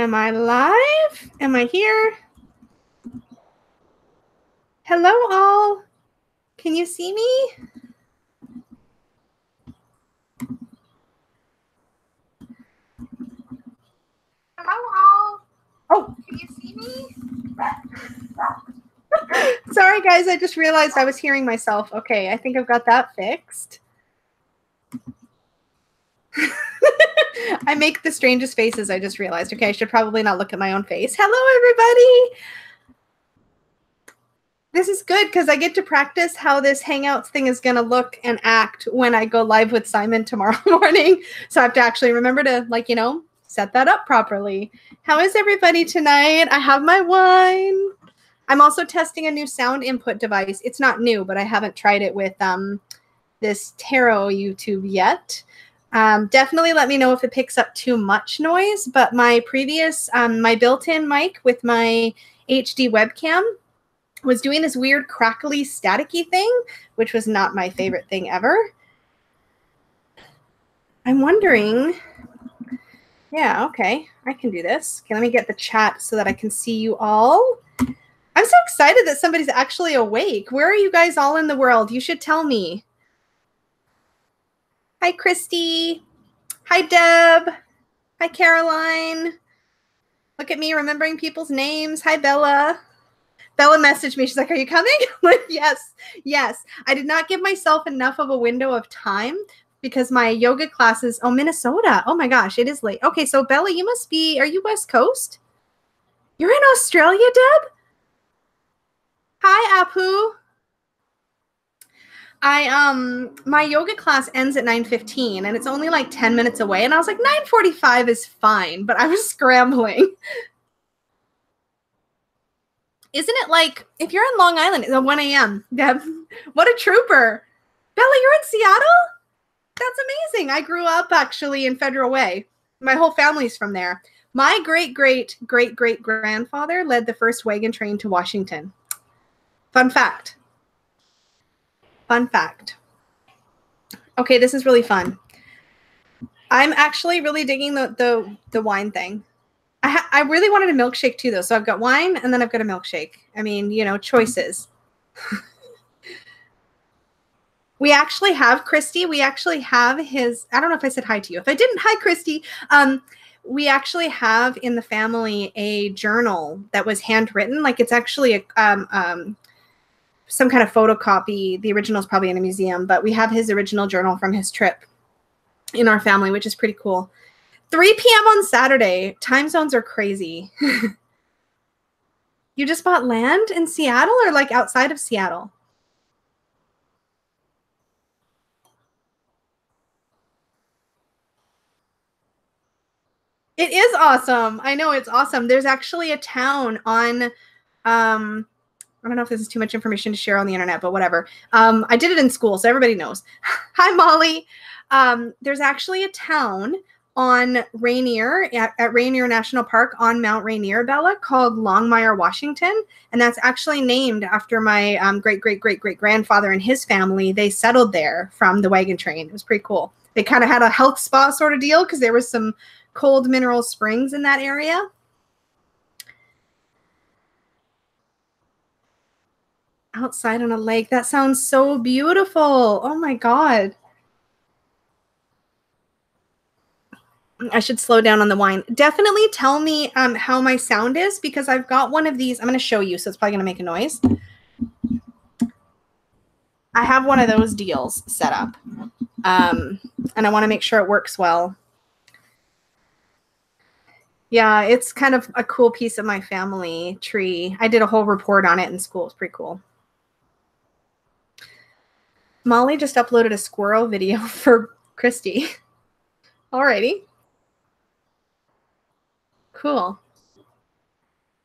Am I live? Am I here? Hello, all. Can you see me? Hello, all. Oh, can you see me? Sorry, guys. I just realized I was hearing myself. Okay, I think I've got that fixed. I make the strangest faces, I just realized. Okay, I should probably not look at my own face. Hello, everybody. This is good because I get to practice how this Hangouts thing is going to look and act when I go live with Simon tomorrow morning. So I have to actually remember to, like, you know, set that up properly. How is everybody tonight? I have my wine. I'm also testing a new sound input device. It's not new, but I haven't tried it with this tarot YouTube yet. Definitely let me know if it picks up too much noise, but my previous, my built-in mic with my HD webcam was doing this weird crackly staticky thing, which was not my favorite thing ever. I'm wondering, yeah, okay, I can do this. Okay, let me get the chat so that I can see you all. I'm so excited that somebody's actually awake. Where are you guys all in the world? You should tell me. Hi, Christy. Hi, Deb. Hi, Caroline. Look at me remembering people's names. Hi, Bella. Bella messaged me. She's like, are you coming? Like, yes, yes. I did not give myself enough of a window of time because my yoga classes, oh, Minnesota. Oh my gosh, it is late. Okay, so Bella, you must be, are you West Coast? You're in Australia, Deb? Hi, Apu. My yoga class ends at 9:15 and it's only like 10 minutes away. And I was like, 9:45 is fine, but I was scrambling. Isn't it like, if you're in Long Island, it's 1 a.m., Deb, what a trooper. Bella, you're in Seattle? That's amazing. I grew up actually in Federal Way. My whole family's from there. My great-great-great-great-grandfather led the first wagon train to Washington. Fun fact. Fun fact. Okay, this is really fun. I'm actually really digging the wine thing. I really wanted a milkshake too, though. So I've got wine and then I've got a milkshake. I mean, you know, choices. We actually have, Christy, we actually have his, I don't know if I said hi to you. If I didn't, hi, Christy. We actually have in the family a journal that was handwritten. Like it's actually a, some kind of photocopy. The original is probably in a museum, but we have his original journal from his trip in our family, which is pretty cool. 3 p.m. on Saturday. Time zones are crazy. You just bought land in Seattle or like outside of Seattle? It is awesome. I know it's awesome. There's actually a town on, I don't know if this is too much information to share on the internet, but whatever. I did it in school, so everybody knows. Hi, Molly. There's actually a town on Rainier, at Rainier National Park on Mount Rainier, Bella, called Longmire, Washington. And that's actually named after my great-great-great-great-grandfather and his family. They settled there from the wagon train. It was pretty cool. They kind of had a health spa sort of deal because there was some cold mineral springs in that area. Outside on a lake. That sounds so beautiful. Oh my God. I should slow down on the wine. Definitely tell me how my sound is because I've got one of these. I'm going to show you, so it's probably going to make a noise. I have one of those deals set up, and I want to make sure it works well. Yeah, it's kind of a cool piece of my family tree. I did a whole report on it in school. It's pretty cool. Molly just uploaded a squirrel video for Christy. Alrighty. Cool.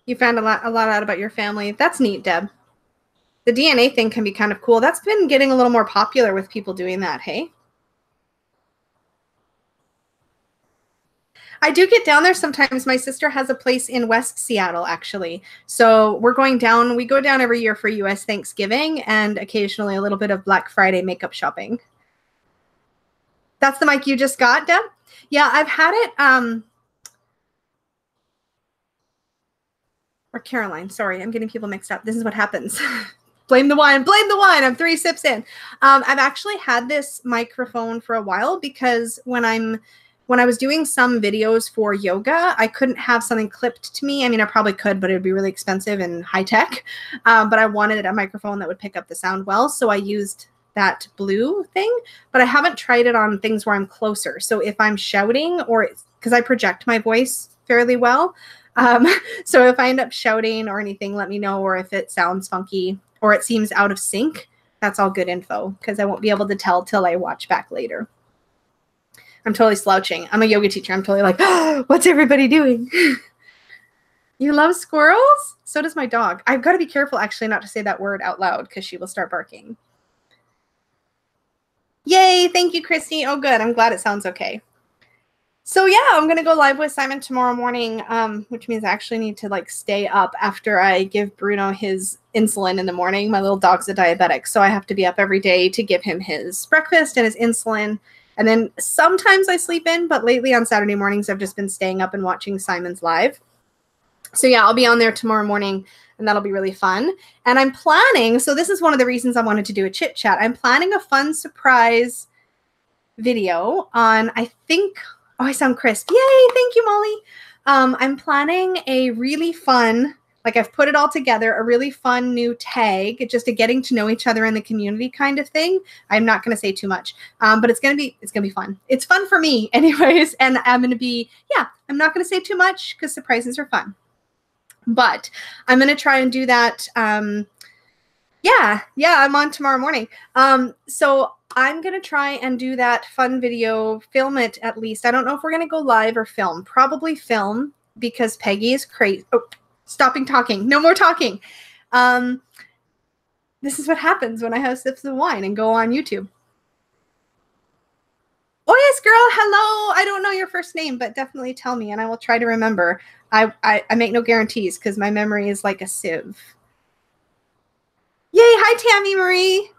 You found a lot out about your family. That's neat, Deb. The DNA thing can be kind of cool. That's been getting a little more popular with people doing that, hey? I do get down there sometimes. My sister has a place in West Seattle, actually. So we're going down. We go down every year for U.S. Thanksgiving and occasionally a little bit of Black Friday makeup shopping. That's the mic you just got, Deb? Yeah, I've had it. Or Caroline. Sorry, I'm getting people mixed up. This is what happens. Blame the wine. Blame the wine. I'm 3 sips in. I've actually had this microphone for a while because when I was doing some videos for yoga, I couldn't have something clipped to me. I mean, I probably could, but it would be really expensive and high tech. But I wanted a microphone that would pick up the sound well. So I used that blue thing, but I haven't tried it on things where I'm closer. So if I'm shouting, or because I project my voice fairly well. So if I end up shouting or anything, let me know, or if it sounds funky or it seems out of sync, that's all good info because I won't be able to tell till I watch back later. I'm totally slouching. I'm a yoga teacher. I'm totally like, oh, what's everybody doing? You love squirrels? So does my dog. I've got to be careful actually not to say that word out loud because she will start barking. Yay. Thank you, Christy. Oh, good. I'm glad it sounds okay. So yeah, I'm going to go live with Simon tomorrow morning, which means I actually need to like stay up after I give Bruno his insulin in the morning. My little dog's a diabetic, so I have to be up every day to give him his breakfast and his insulin. And then sometimes I sleep in, but lately on Saturday mornings, I've just been staying up and watching Simon's live. So yeah, I'll be on there tomorrow morning and that'll be really fun. And I'm planning, so this is one of the reasons I wanted to do a chit chat. I'm planning a fun surprise video on, I think, oh, I sound crisp. Yay, thank you, Molly. I'm planning a really fun, like I've put it all together, a really fun new tag, just a getting to know each other in the community kind of thing. I'm not going to say too much, but it's going to be fun. It's fun for me anyways. And I'm going to be, yeah, I'm not going to say too much because surprises are fun, but I'm going to try and do that. Yeah, I'm on tomorrow morning. So I'm going to try and do that fun video, film it at least. I don't know if we're going to go live or film. Probably film because Peggy is crazy. Oh, stopping talking. No more talking. This is what happens when I have sips of wine and go on YouTube. Oh, yes, girl. Hello. I don't know your first name, but definitely tell me and I will try to remember. I make no guarantees because my memory is like a sieve. Yay. Hi, Tammy Marie.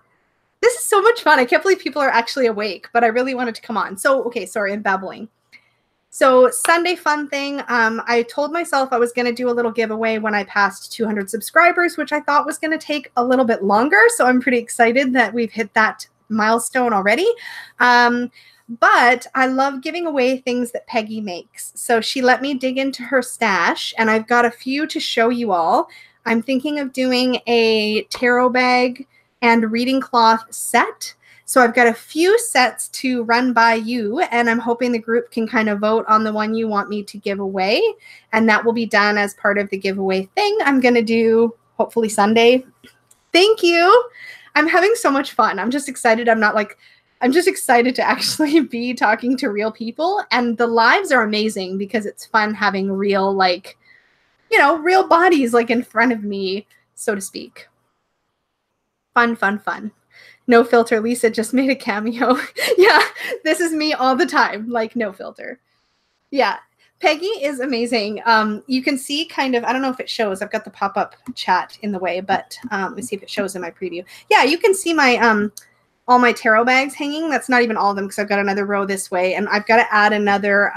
This is so much fun. I can't believe people are actually awake, but I really wanted to come on. So, okay, sorry, I'm babbling. So Sunday fun thing, I told myself I was going to do a little giveaway when I passed 200 subscribers, which I thought was going to take a little bit longer. So I'm pretty excited that we've hit that milestone already. But I love giving away things that Peggy makes. So she let me dig into her stash, and I've got a few to show you all. I'm thinking of doing a tarot bag and reading cloth set. So I've got a few sets to run by you, and I'm hoping the group can kind of vote on the one you want me to give away. And that will be done as part of the giveaway thing I'm going to do hopefully Sunday. Thank you. I'm having so much fun. I'm just excited. I'm just excited to actually be talking to real people. And the lives are amazing because it's fun having real, like, you know, real bodies like in front of me, so to speak. Fun, fun, fun. No filter. Lisa just made a cameo. Yeah, this is me all the time, like no filter. Yeah, Peggy is amazing. You can see kind of, I don't know if it shows. I've got the pop-up chat in the way, but let me see if it shows in my preview. Yeah, you can see my all my tarot bags hanging. That's not even all of them because I've got another row this way, and I've got to add another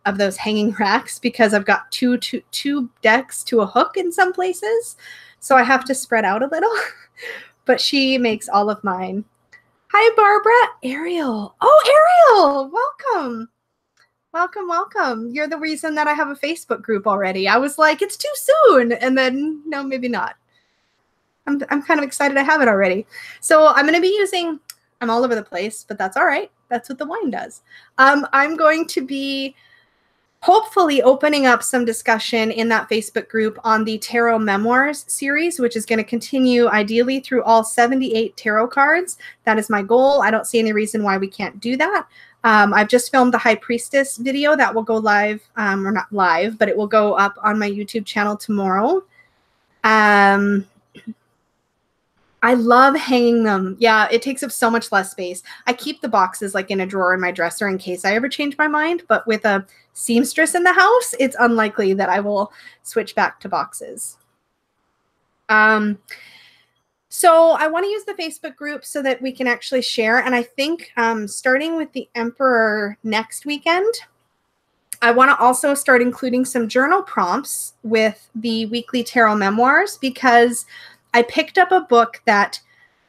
of those hanging racks because I've got two decks to a hook in some places, so I have to spread out a little. But she makes all of mine. Hi, Barbara. Ariel. Oh, Ariel. Welcome. Welcome, welcome. You're the reason that I have a Facebook group already. I was like, it's too soon. And then, no, maybe not. I'm kind of excited I have it already. So I'm going to be using, I'm all over the place, but that's all right. That's what the wine does. I'm going to be hopefully opening up some discussion in that Facebook group on the Tarot Memoirs series, which is going to continue ideally through all 78 tarot cards. That is my goal. I don't see any reason why we can't do that. I've just filmed the High Priestess video that will go live, or not live, but it will go up on my YouTube channel tomorrow. I love hanging them. Yeah, it takes up so much less space. I keep the boxes like in a drawer in my dresser in case I ever change my mind. But with a seamstress in the house, it's unlikely that I will switch back to boxes. So I want to use the Facebook group so that we can actually share. And I think starting with the Emperor next weekend, I want to also start including some journal prompts with the weekly tarot memoirs, because I picked up a book that,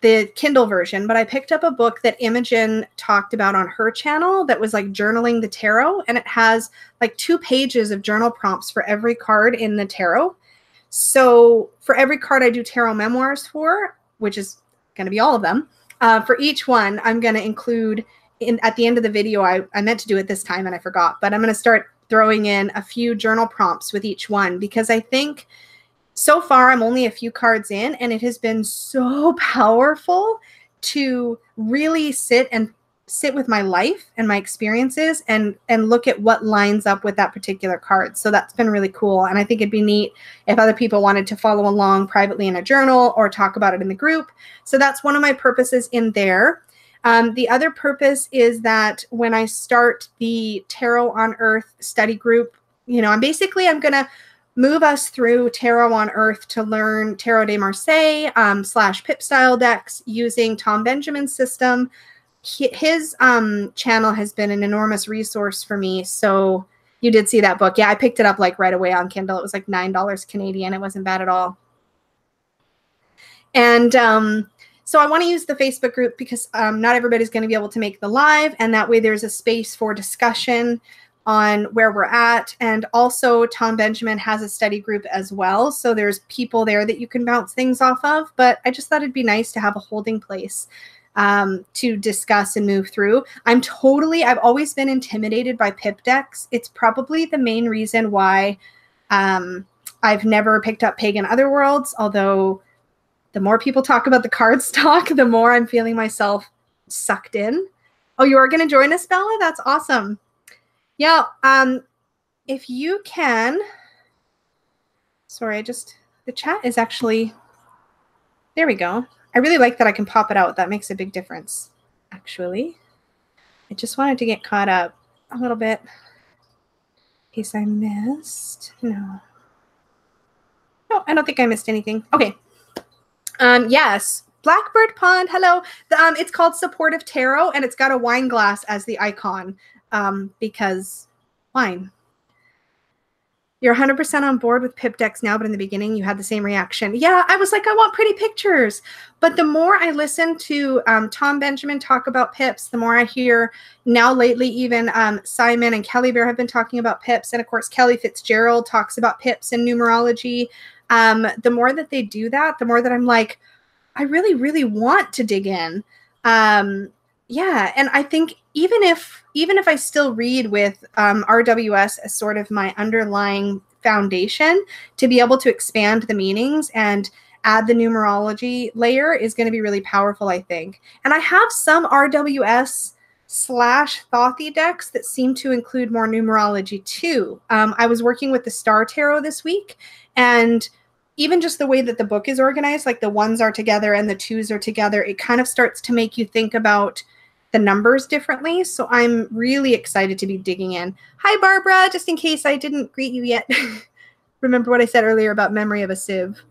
the Kindle version, but I picked up a book that Imogen talked about on her channel that was like journaling the tarot, and it has like 2 pages of journal prompts for every card in the tarot. So for every card I do tarot memoirs for, which is going to be all of them, for each one, I'm going to include at the end of the video, I meant to do it this time and I forgot, but I'm going to start throwing in a few journal prompts with each one, because I think so far I'm only a few cards in, and it has been so powerful to really sit with my life and my experiences and look at what lines up with that particular card. So that's been really cool. And I think it'd be neat if other people wanted to follow along privately in a journal or talk about it in the group. So that's one of my purposes in there. The other purpose is that when I start the Tarot on Earth study group, you know, I'm going to move us through Tarot on Earth to learn Tarot de Marseille / Pip style decks using Tom Benjamin's system. His channel has been an enormous resource for me. So you did see that book. Yeah, I picked it up like right away on Kindle. It was like $9 Canadian. It wasn't bad at all. And so I want to use the Facebook group because not everybody's going to be able to make the live. And that way there's a space for discussion on where we're at. And also Tom Benjamin has a study group as well. So there's people there that you can bounce things off of. But I just thought it'd be nice to have a holding place to discuss and move through. I've always been intimidated by pip decks. It's probably the main reason why I've never picked up Pagan Otherworlds, although the more people talk about the card stock, the more I'm feeling myself sucked in. Oh, you are going to join us, Bella? That's awesome. Yeah, if you can, sorry, the chat is actually, there we go. I really like that I can pop it out. That makes a big difference, actually. I just wanted to get caught up a little bit in case I missed. No, I don't think I missed anything. Okay. Yes, Blackbird Pond, hello. It's called Supportive Tarot, and it's got a wine glass as the icon. Because wine. You're 100% on board with pip decks now, but in the beginning you had the same reaction. Yeah, I was like, I want pretty pictures. But the more I listen to Tom Benjamin talk about pips, the more I hear now lately, even Simon and Kelly Bear have been talking about pips. And of course, Kelly Fitzgerald talks about pips and numerology. The more that they do that, the more that I'm like, I really, really want to dig in. Yeah, and I think even if I still read with RWS as sort of my underlying foundation, to be able to expand the meanings and add the numerology layer is going to be really powerful, I think. And I have some RWS / Thothy decks that seem to include more numerology too. I was working with the Star Tarot this week, and even just the way that the book is organized, like the 1s are together and the 2s are together, it kind of starts to make you think about the numbers differently. So I'm really excited to be digging in. Hi, Barbara, just in case I didn't greet you yet. Remember what I said earlier about memory of a sieve.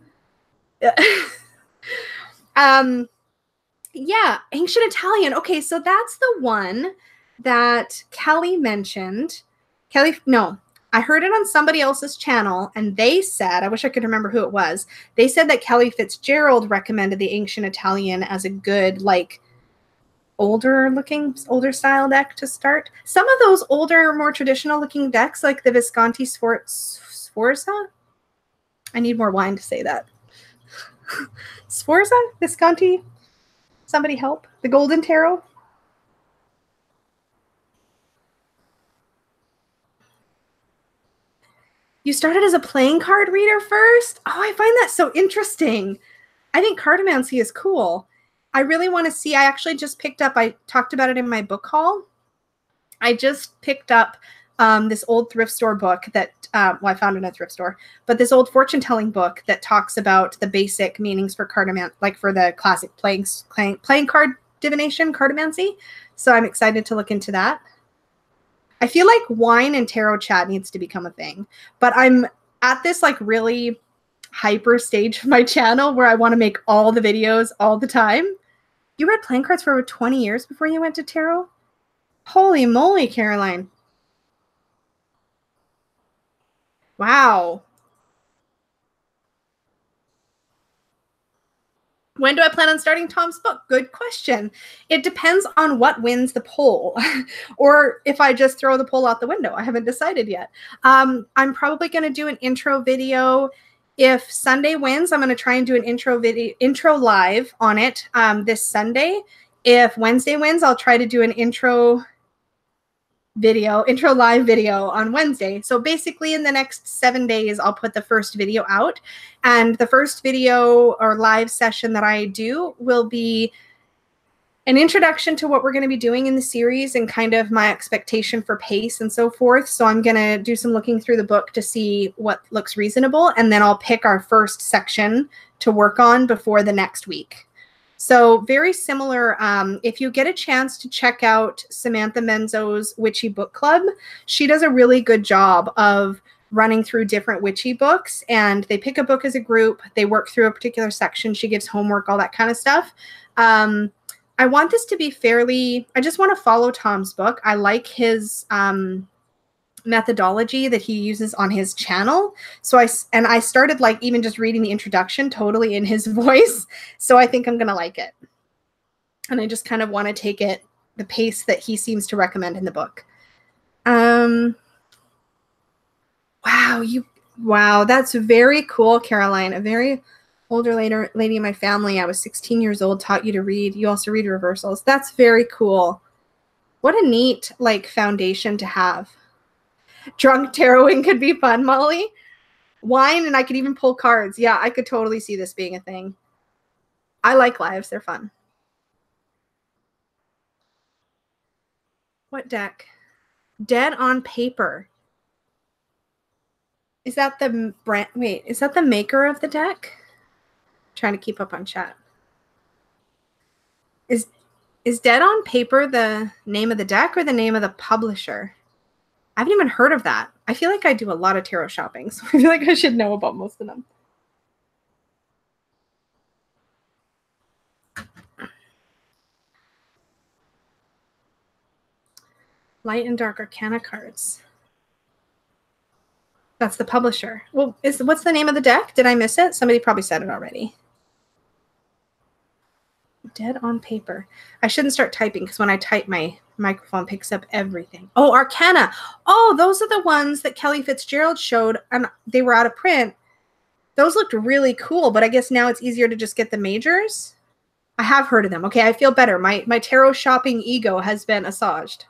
Yeah, Ancient Italian. Okay, so that's the one that Kelly mentioned. I heard it on somebody else's channel, and they said, I wish I could remember who it was. They said that Kelly Fitzgerald recommended the Ancient Italian as a good, like, older style deck to start. Some of those older, more traditional looking decks, like the Visconti Sforza. I need more wine to say that. Sforza? Visconti? Somebody help. The Golden Tarot? You started as a playing card reader first? Oh, I find that so interesting. I think cartomancy is cool. I really want to see, I actually just picked up, I talked about it in my book haul. I just picked up this old thrift store book that, well, I found it in a thrift store, but this old fortune telling book that talks about the basic meanings for cartomancy, like for the classic playing card divination, cartomancy. So I'm excited to look into that. I feel like wine and tarot chat needs to become a thing, but I'm at this like really hyper stage of my channel where I want to make all the videos all the time. You read playing cards for over 20 years before you went to tarot? Holy moly, Caroline. Wow. When do I plan on starting Tom's book? Good question. It depends on what wins the poll or if I just throw the poll out the window. I haven't decided yet. I'm probably going to do an intro video. If Sunday wins, I'm going to try and do an intro live on it this Sunday. If Wednesday wins, I'll try to do an intro live video on Wednesday. So basically in the next 7 days, I'll put the first video out. And the first video or live session that I do will be an introduction to what we're going to be doing in the series and kind of my expectation for pace and so forth. So I'm going to do some looking through the book to see what looks reasonable. And then I'll pick our first section to work on before the next week. So very similar. If you get a chance to check out Samantha Menzo's Witchy Book Club, she does a really good job of running through different witchy books, and they pick a book as a group. They work through a particular section. She gives homework, all that kind of stuff. I want this to be fairly, I just want to follow Tom's book. I like his methodology that he uses on his channel. So I started like even just reading the introduction totally in his voice. So I think I'm going to like it. And I just kind of want to take it the pace that he seems to recommend in the book. Wow, that's very cool, Caroline. A very older lady in my family. I was 16 years old, taught you to read. You also read reversals. That's very cool. What a neat like foundation to have. Drunk taroting could be fun, Molly. Wine, and I could even pull cards. Yeah, I could totally see this being a thing. I like lives. They're fun. What deck? Dead on Paper. Is that the brand? Wait, is that the maker of the deck? Trying to keep up on chat. Is Dead on Paper the name of the deck or the name of the publisher? I haven't even heard of that. I feel like I do a lot of tarot shopping, so I feel like I should know about most of them. Light and Dark Arcana cards. That's the publisher. Well, what's the name of the deck? Did I miss it? Somebody probably said it already. Dead on Paper. I shouldn't start typing because when I type, my microphone picks up everything. Oh, Arcana. Oh, those are the ones that Kelly Fitzgerald showed, and they were out of print. Those looked really cool, but I guess now it's easier to just get the majors. I have heard of them. Okay, I feel better. My tarot shopping ego has been assuaged.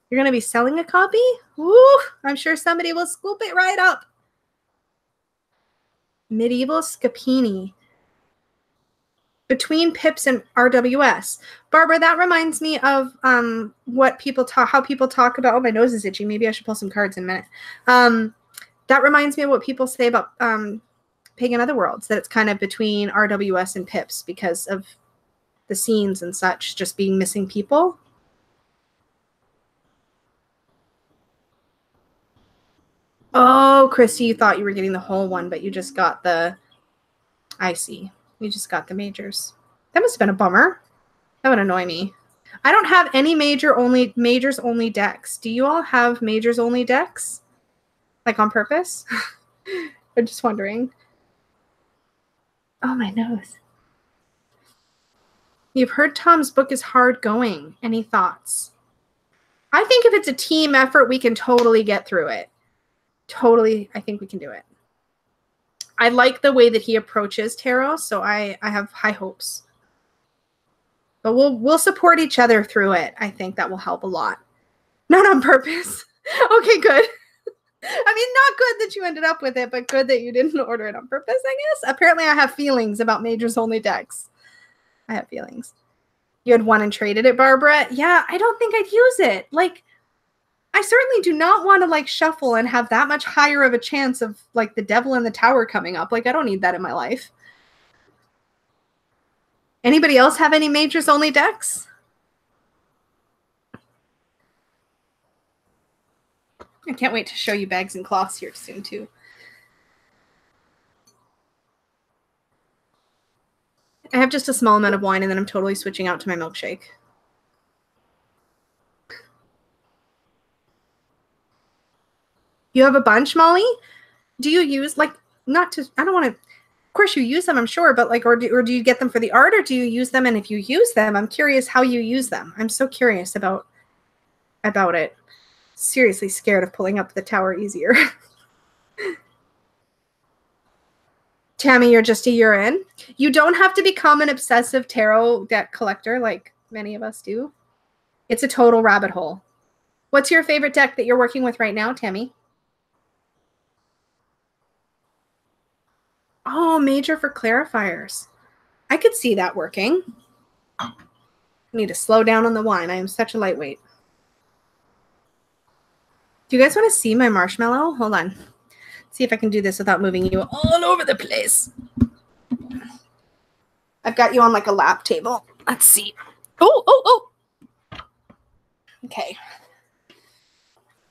You're going to be selling a copy? Woo! I'm sure somebody will scoop it right up. Medieval Scapini. Between Pips and RWS. Barbara, that reminds me of how people talk about, oh, my nose is itchy. Maybe I should pull some cards in a minute. That reminds me of what people say about Pagan Otherworlds, that it's kind of between RWS and Pips because of the scenes and such, just being missing people. Oh, Christy, you thought you were getting the whole one, but you just got the, I see. You just got the majors. That must have been a bummer. That would annoy me. I don't have any majors only decks. Do you all have majors only decks? Like on purpose? I'm just wondering. Oh, my nose. You've heard Tom's book is hard going. Any thoughts? I think if it's a team effort, we can totally get through it. Totally, I think we can do it. I like the way that he approaches tarot, so I have high hopes. But we'll support each other through it. I think that will help a lot. Not on purpose. Okay, good. I mean, not good that you ended up with it, but good that you didn't order it on purpose, I guess. Apparently, I have feelings about majors-only decks. I have feelings. You had one and traded it, Barbara? Yeah, I don't think I'd use it. Like, I certainly do not want to, like, shuffle and have that much higher of a chance of, like, the Devil in the Tower coming up. Like, I don't need that in my life. Anybody else have any majors-only decks? I can't wait to show you bags and cloths here soon, too. I have just a small amount of wine, and then I'm totally switching out to my milkshake. You have a bunch, Molly? Do you use, like, not to, I don't want to, of course you use them, I'm sure, but like, or do you get them for the art, or do you use them? And if you use them, I'm curious how you use them. I'm so curious about it. Seriously scared of pulling up the tower easier. Tammy, you're just a year in. You don't have to become an obsessive tarot deck collector like many of us do. It's a total rabbit hole. What's your favorite deck that you're working with right now, Tammy? Oh, major for clarifiers. I could see that working. I need to slow down on the wine. I am such a lightweight. Do you guys want to see my marshmallow? Hold on. See if I can do this without moving you all over the place. I've got you on like a lap table. Let's see. Oh. Okay.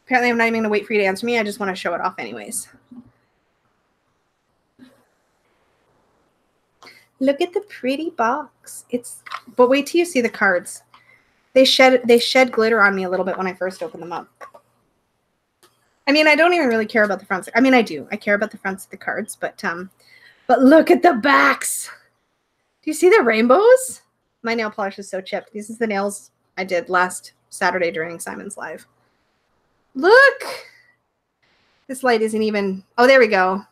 Apparently I'm not even going to wait for you to answer me. I just want to show it off anyways. Look at the pretty box. But wait till you see the cards. They shed glitter on me a little bit when I first opened them up. I mean, I don't even really care about the fronts. I mean, I do. I care about the fronts of the cards, but look at the backs. Do you see the rainbows? My nail polish is so chipped. This is the nails I did last Saturday during Simon's Live. Look. This light isn't even. Oh, there we go.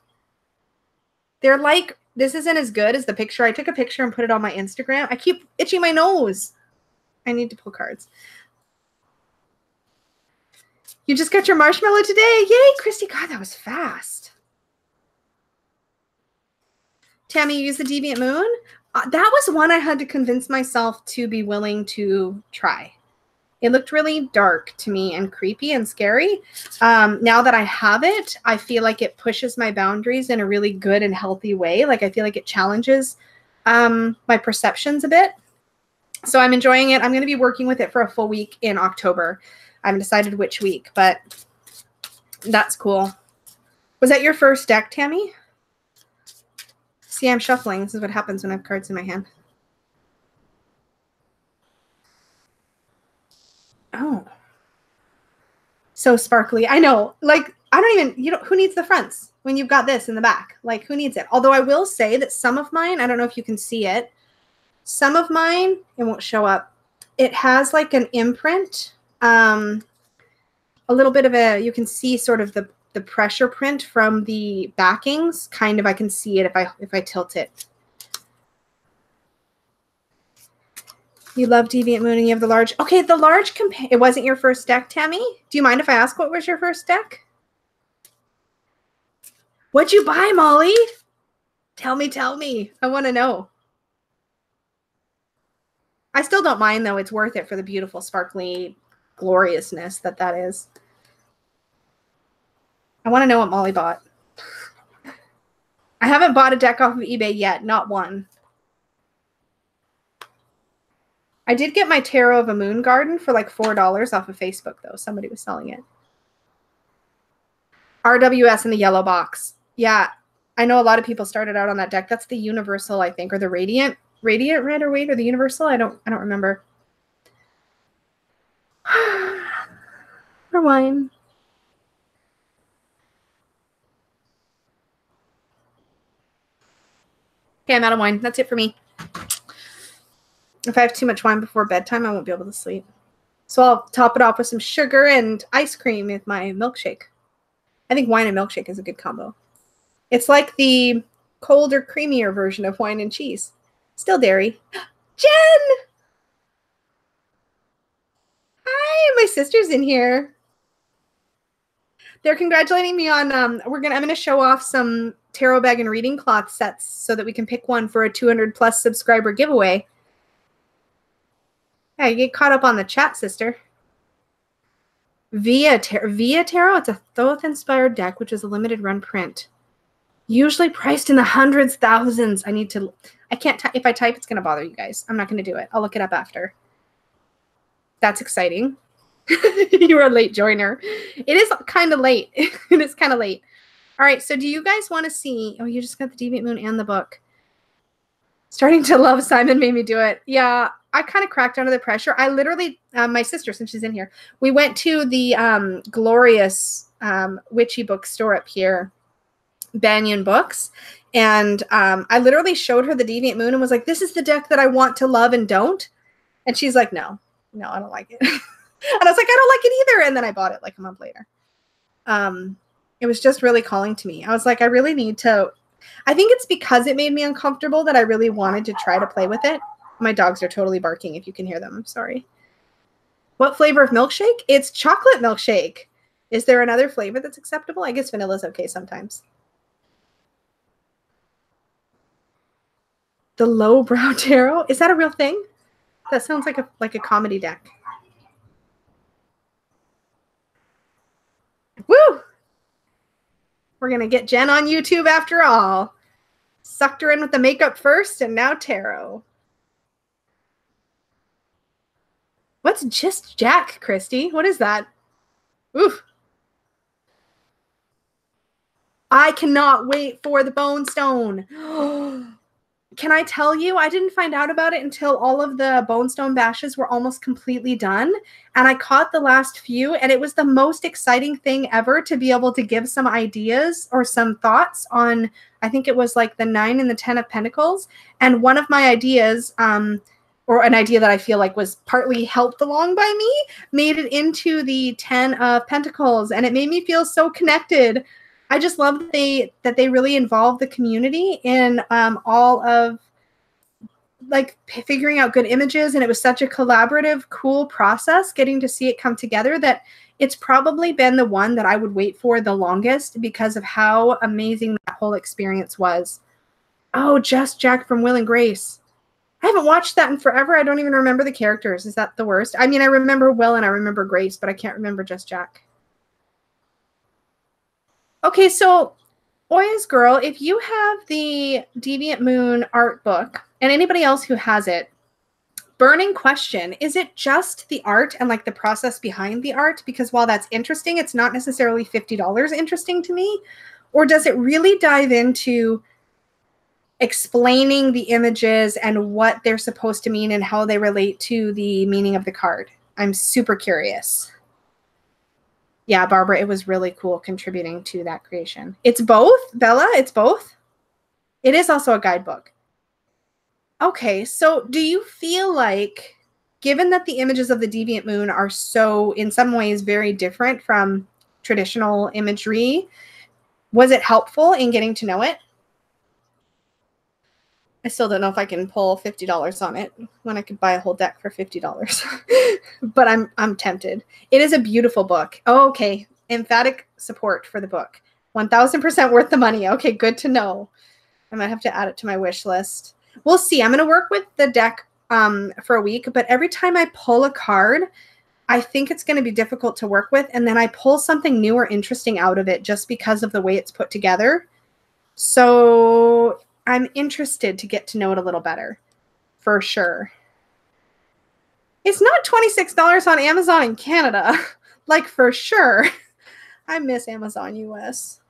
They're like, this isn't as good as the picture. I took a picture and put it on my Instagram. I keep itching my nose. I need to pull cards. You just got your marshmallow today. Yay, Christy. God, that was fast. Tammy, you use the Deviant Moon? That was one I had to convince myself to be willing to try. It looked really dark to me and creepy and scary. Now that I have it, I feel like it pushes my boundaries in a really good and healthy way. Like I feel like it challenges my perceptions a bit. So I'm enjoying it. I'm going to be working with it for a full week in October. I haven't decided which week, but that's cool. Was that your first deck, Tammy? See, I'm shuffling. This is what happens when I have cards in my hand. Oh. So sparkly. I know. Like, I don't even, who needs the fronts when you've got this in the back? Like, who needs it? Although I will say that some of mine, I don't know if you can see it. Some of mine, it won't show up. It has like an imprint. A little bit of you can see sort of the pressure print from the backings. Kind of, I can see it if I tilt it. You love Deviant Moon and you have the large. Okay, the large, it wasn't your first deck, Tammy? Do you mind if I ask what was your first deck? What'd you buy, Molly? Tell me. I want to know. I still don't mind, though. It's worth it for the beautiful, sparkly gloriousness that is. I want to know what Molly bought. I haven't bought a deck off of eBay yet. Not one. I did get my Tarot of a Moon Garden for like $4 off of Facebook, though. Somebody was selling it. RWS in the yellow box. Yeah, I know a lot of people started out on that deck. That's the Universal, I think, or the Radiant Red or Wait, or the Universal. I don't remember. Or wine. Okay, I'm out of wine. That's it for me. If I have too much wine before bedtime, I won't be able to sleep. So I'll top it off with some sugar and ice cream with my milkshake. I think wine and milkshake is a good combo. It's like the colder, creamier version of wine and cheese. Still dairy. Jen! Hi, my sister's in here. They're congratulating me on, I'm going to show off some tarot bag and reading cloth sets so that we can pick one for a 200 plus subscriber giveaway. Yeah, you get caught up on the chat, sister. Via Tarot, it's a Thoth-inspired deck, which is a limited run print. Usually priced in the hundreds, thousands. I can't type. If I type, it's going to bother you guys. I'm not going to do it. I'll look it up after. That's exciting. You're a late joiner. It is kind of late. It is kind of late. All right, so do you guys want to see? Oh, you just got the Deviant Moon and the book. Starting to love Simon made me do it. Yeah, I kind of cracked under the pressure. I literally, my sister, since she's in here, we went to the Glorious witchy bookstore up here, Banyan Books. And I literally showed her the Deviant Moon and was like, this is the deck that I want to love and don't. And she's like, no, I don't like it. And I was like, I don't like it either. And then I bought it like a month later. It was just really calling to me. I was like, I really need to, I think it's because it made me uncomfortable that I really wanted to try to play with it. My dogs are totally barking if you can hear them. I'm sorry. What flavor of milkshake? It's chocolate milkshake. Is there another flavor that's acceptable? I guess vanilla is okay sometimes. The lowbrow tarot? Is that a real thing? That sounds like a comedy deck. Woo! We're going to get Jen on YouTube after all. Sucked her in with the makeup first and now tarot. What's Just Jack, Christy? What is that? Oof. I cannot wait for the Bone Stone. Can I tell you, I didn't find out about it until all of the Bone Stone bashes were almost completely done. And I caught the last few, and it was the most exciting thing ever to be able to give some ideas or some thoughts on, I think it was like the 9 and the 10 of Pentacles. And one of my ideas, or an idea that I feel like was partly helped along by me, made it into the 10 of Pentacles. And it made me feel so connected. I just love that they really involved the community in all of like figuring out good images. And it was such a collaborative, cool process getting to see it come together that it's probably been the one that I would wait for the longest because of how amazing that whole experience was. Oh, Just Jack from Will and Grace. I haven't watched that in forever. I don't even remember the characters. Is that the worst? I mean, I remember Will and I remember Grace, but I can't remember Just Jack. Okay, so Oya's Girl, if you have the Deviant Moon art book and anybody else who has it, burning question, is it just the art and like the process behind the art? Because while that's interesting, it's not necessarily $50 interesting to me. Or does it really dive into explaining the images and what they're supposed to mean and how they relate to the meaning of the card? I'm super curious. Yeah, Barbara, it was really cool contributing to that creation. It's both, Bella, it's both. It is also a guidebook. Okay, so do you feel like, given that the images of the Deviant Moon are so, in some ways, very different from traditional imagery, was it helpful in getting to know it? I still don't know if I can pull $50 on it when I could buy a whole deck for $50. But I'm tempted. It is a beautiful book. Oh, okay. Emphatic support for the book. 1000% worth the money. Okay, good to know. I might have to add it to my wish list. We'll see. I'm going to work with the deck for a week, but every time I pull a card, I think it's going to be difficult to work with, and then I pull something new or interesting out of it just because of the way it's put together. So I'm interested to get to know it a little better, for sure. It's not $26 on Amazon in Canada, like for sure. I miss Amazon US.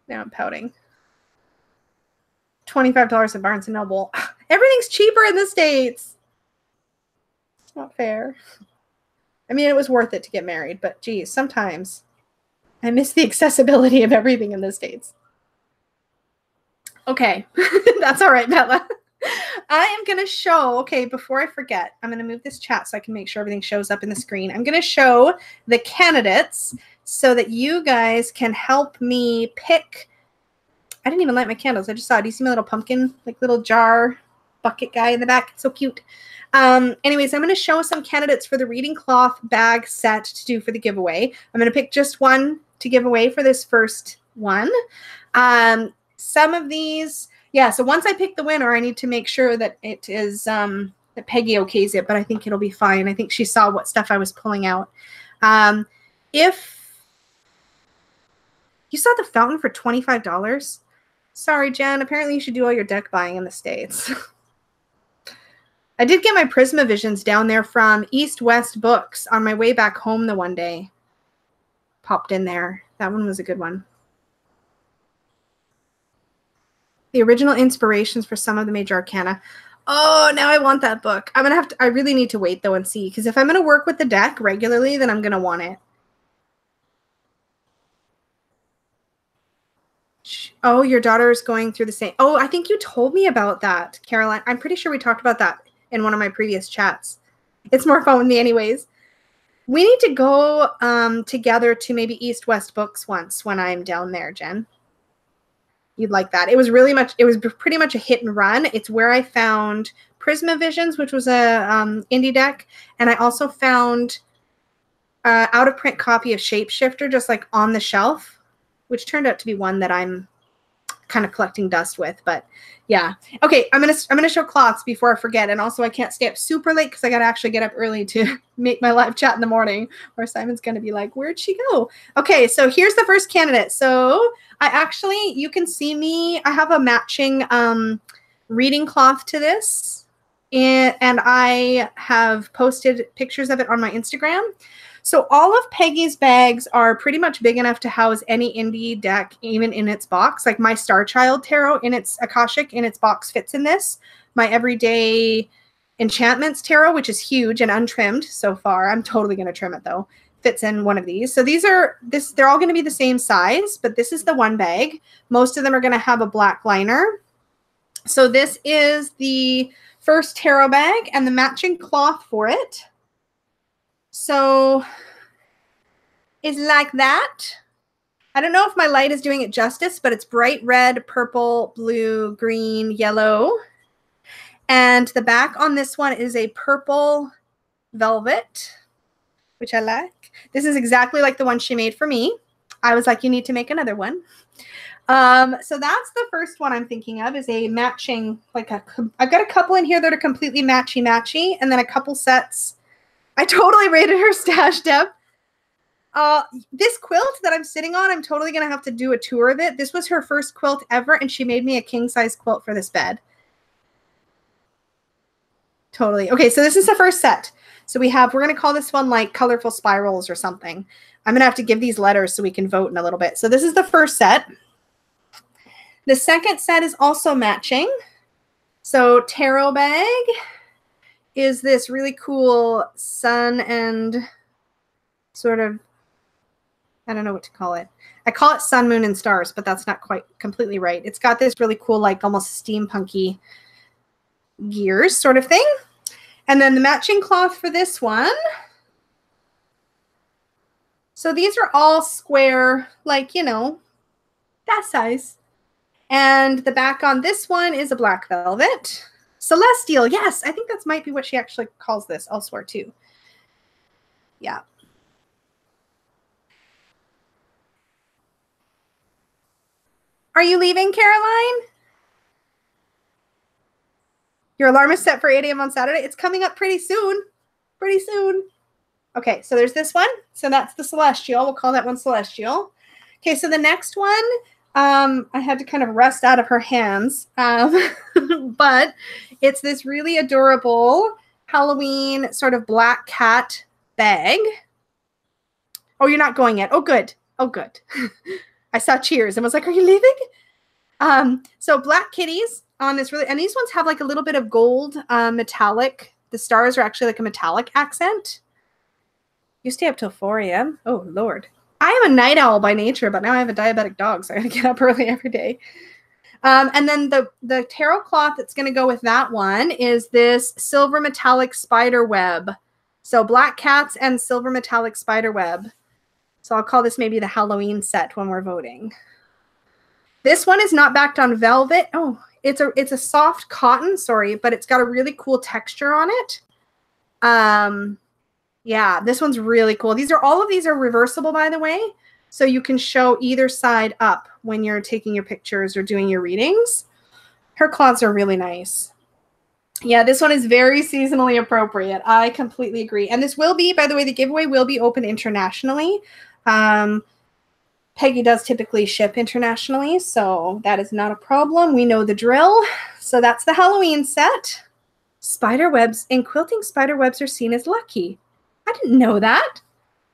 Now I'm pouting. $25 at Barnes & Noble. Everything's cheaper in the States. It's not fair. I mean, it was worth it to get married, but geez, sometimes I miss the accessibility of everything in the States. Okay, that's all right, Bella. I am going to show, okay, before I forget, I'm going to move this chat so I can make sure everything shows up in the screen. I'm going to show the candidates so that you guys can help me pick. I didn't even light my candles. I just saw it. Do you see my little pumpkin, like little jar bucket guy in the back? It's so cute. Anyways, I'm going to show some candidates for the reading cloth bag set to do for the giveaway. I'm going to pick just one to give away for this first one. Some of these, yeah, so once I pick the winner, I need to make sure that it is, that Peggy okays it, but I think it'll be fine. I think she saw what stuff I was pulling out. If you saw the fountain for $25, sorry, Jen, apparently you should do all your deck buying in the States. I did get my Prismavisions down there from East West Books on my way back home the one day. Popped in there. That one was a good one. The original inspirations for some of the major arcana. Oh, now I want that book. I'm gonna have to, I really need to wait though and see, because if I'm gonna work with the deck regularly, then I'm gonna want it. Oh, your daughter is going through the same. Oh, I think you told me about that, Caroline. I'm pretty sure we talked about that in one of my previous chats. It's more fun with me anyways. We need to go together to maybe East West Books once when I'm down there, Jen. You'd like that. It was pretty much a hit and run. It's where I found Prisma Visions, which was a indie deck. And I also found out of print copy of Shapeshifter just like on the shelf, which turned out to be one that I'm kind of collecting dust with. But yeah. Okay, I'm gonna show cloths before I forget. And also I can't stay up super late because I gotta actually get up early to make my live chat in the morning, or Simon's gonna be like, where'd she go? Okay, so here's the first candidate. So you can see me, I have a matching reading cloth to this, and I have posted pictures of it on my Instagram. So all of Peggy's bags are pretty much big enough to house any indie deck, even in its box. Like my Star Child Tarot in its Akashic in its box fits in this. My Everyday Enchantments Tarot, which is huge and untrimmed so far. I'm totally going to trim it though. Fits in one of these. So they're all going to be the same size, but this is the one bag. Most of them are going to have a black liner. So this is the first tarot bag and the matching cloth for it. So it's like that. I don't know if my light is doing it justice, but it's bright red, purple, blue, green, yellow. And the back on this one is a purple velvet, which I like. This is exactly like the one she made for me. I was like, you need to make another one. So that's the first one I'm thinking of, is a matching, I've got a couple in here that are completely matchy-matchy, and then a couple sets. I totally rated her stash, Deb. This quilt that I'm sitting on, I'm totally going to have to do a tour of it. This was her first quilt ever, and she made me a king-size quilt for this bed. Totally. Okay, so this is the first set. So we're going to call this one like Colorful Spirals or something. I'm going to have to give these letters so we can vote in a little bit. So this is the first set. The second set is also matching. So tarot bag is this really cool sun and sort of, I don't know what to call it. I call it sun, moon, and stars, but that's not quite completely right. It's got this really cool, like almost steampunky gears sort of thing. And then the matching cloth for this one. So these are all square, like, you know, that size. And the back on this one is a black velvet. Celestial, yes, I think that might be what she actually calls this elsewhere too. Yeah. Are you leaving, Caroline? Your alarm is set for 8 a.m. on Saturday. It's coming up pretty soon. Pretty soon. Okay, so there's this one. So that's the Celestial. We'll call that one Celestial. Okay, so the next one, I had to kind of wrest out of her hands. But it's this really adorable Halloween sort of black cat bag. Oh, you're not going yet. Oh, good. Oh, good. I saw cheers and was like, are you leaving? So black kitties on this really, and these ones have like a little bit of gold metallic. The stars are actually like a metallic accent. You stay up till 4 a.m. Oh, Lord. I am a night owl by nature, but now I have a diabetic dog, so I got to get up early every day. And then the tarot cloth that's going to go with that one is this silver metallic spider web. So black cats and silver metallic spider web. So I'll call this maybe the Halloween set when we're voting. This one is not backed on velvet. Oh, it's a soft cotton, sorry, but it's got a really cool texture on it. Yeah, this one's really cool. All of these are reversible, by the way. So you can show either side up when you're taking your pictures or doing your readings. Her cloths are really nice. Yeah, this one is very seasonally appropriate. I completely agree. And this will be, by the way, the giveaway will be open internationally. Peggy does typically ship internationally, so that is not a problem. We know the drill. So that's the Halloween set. Spider webs and quilting spider webs are seen as lucky. I didn't know that.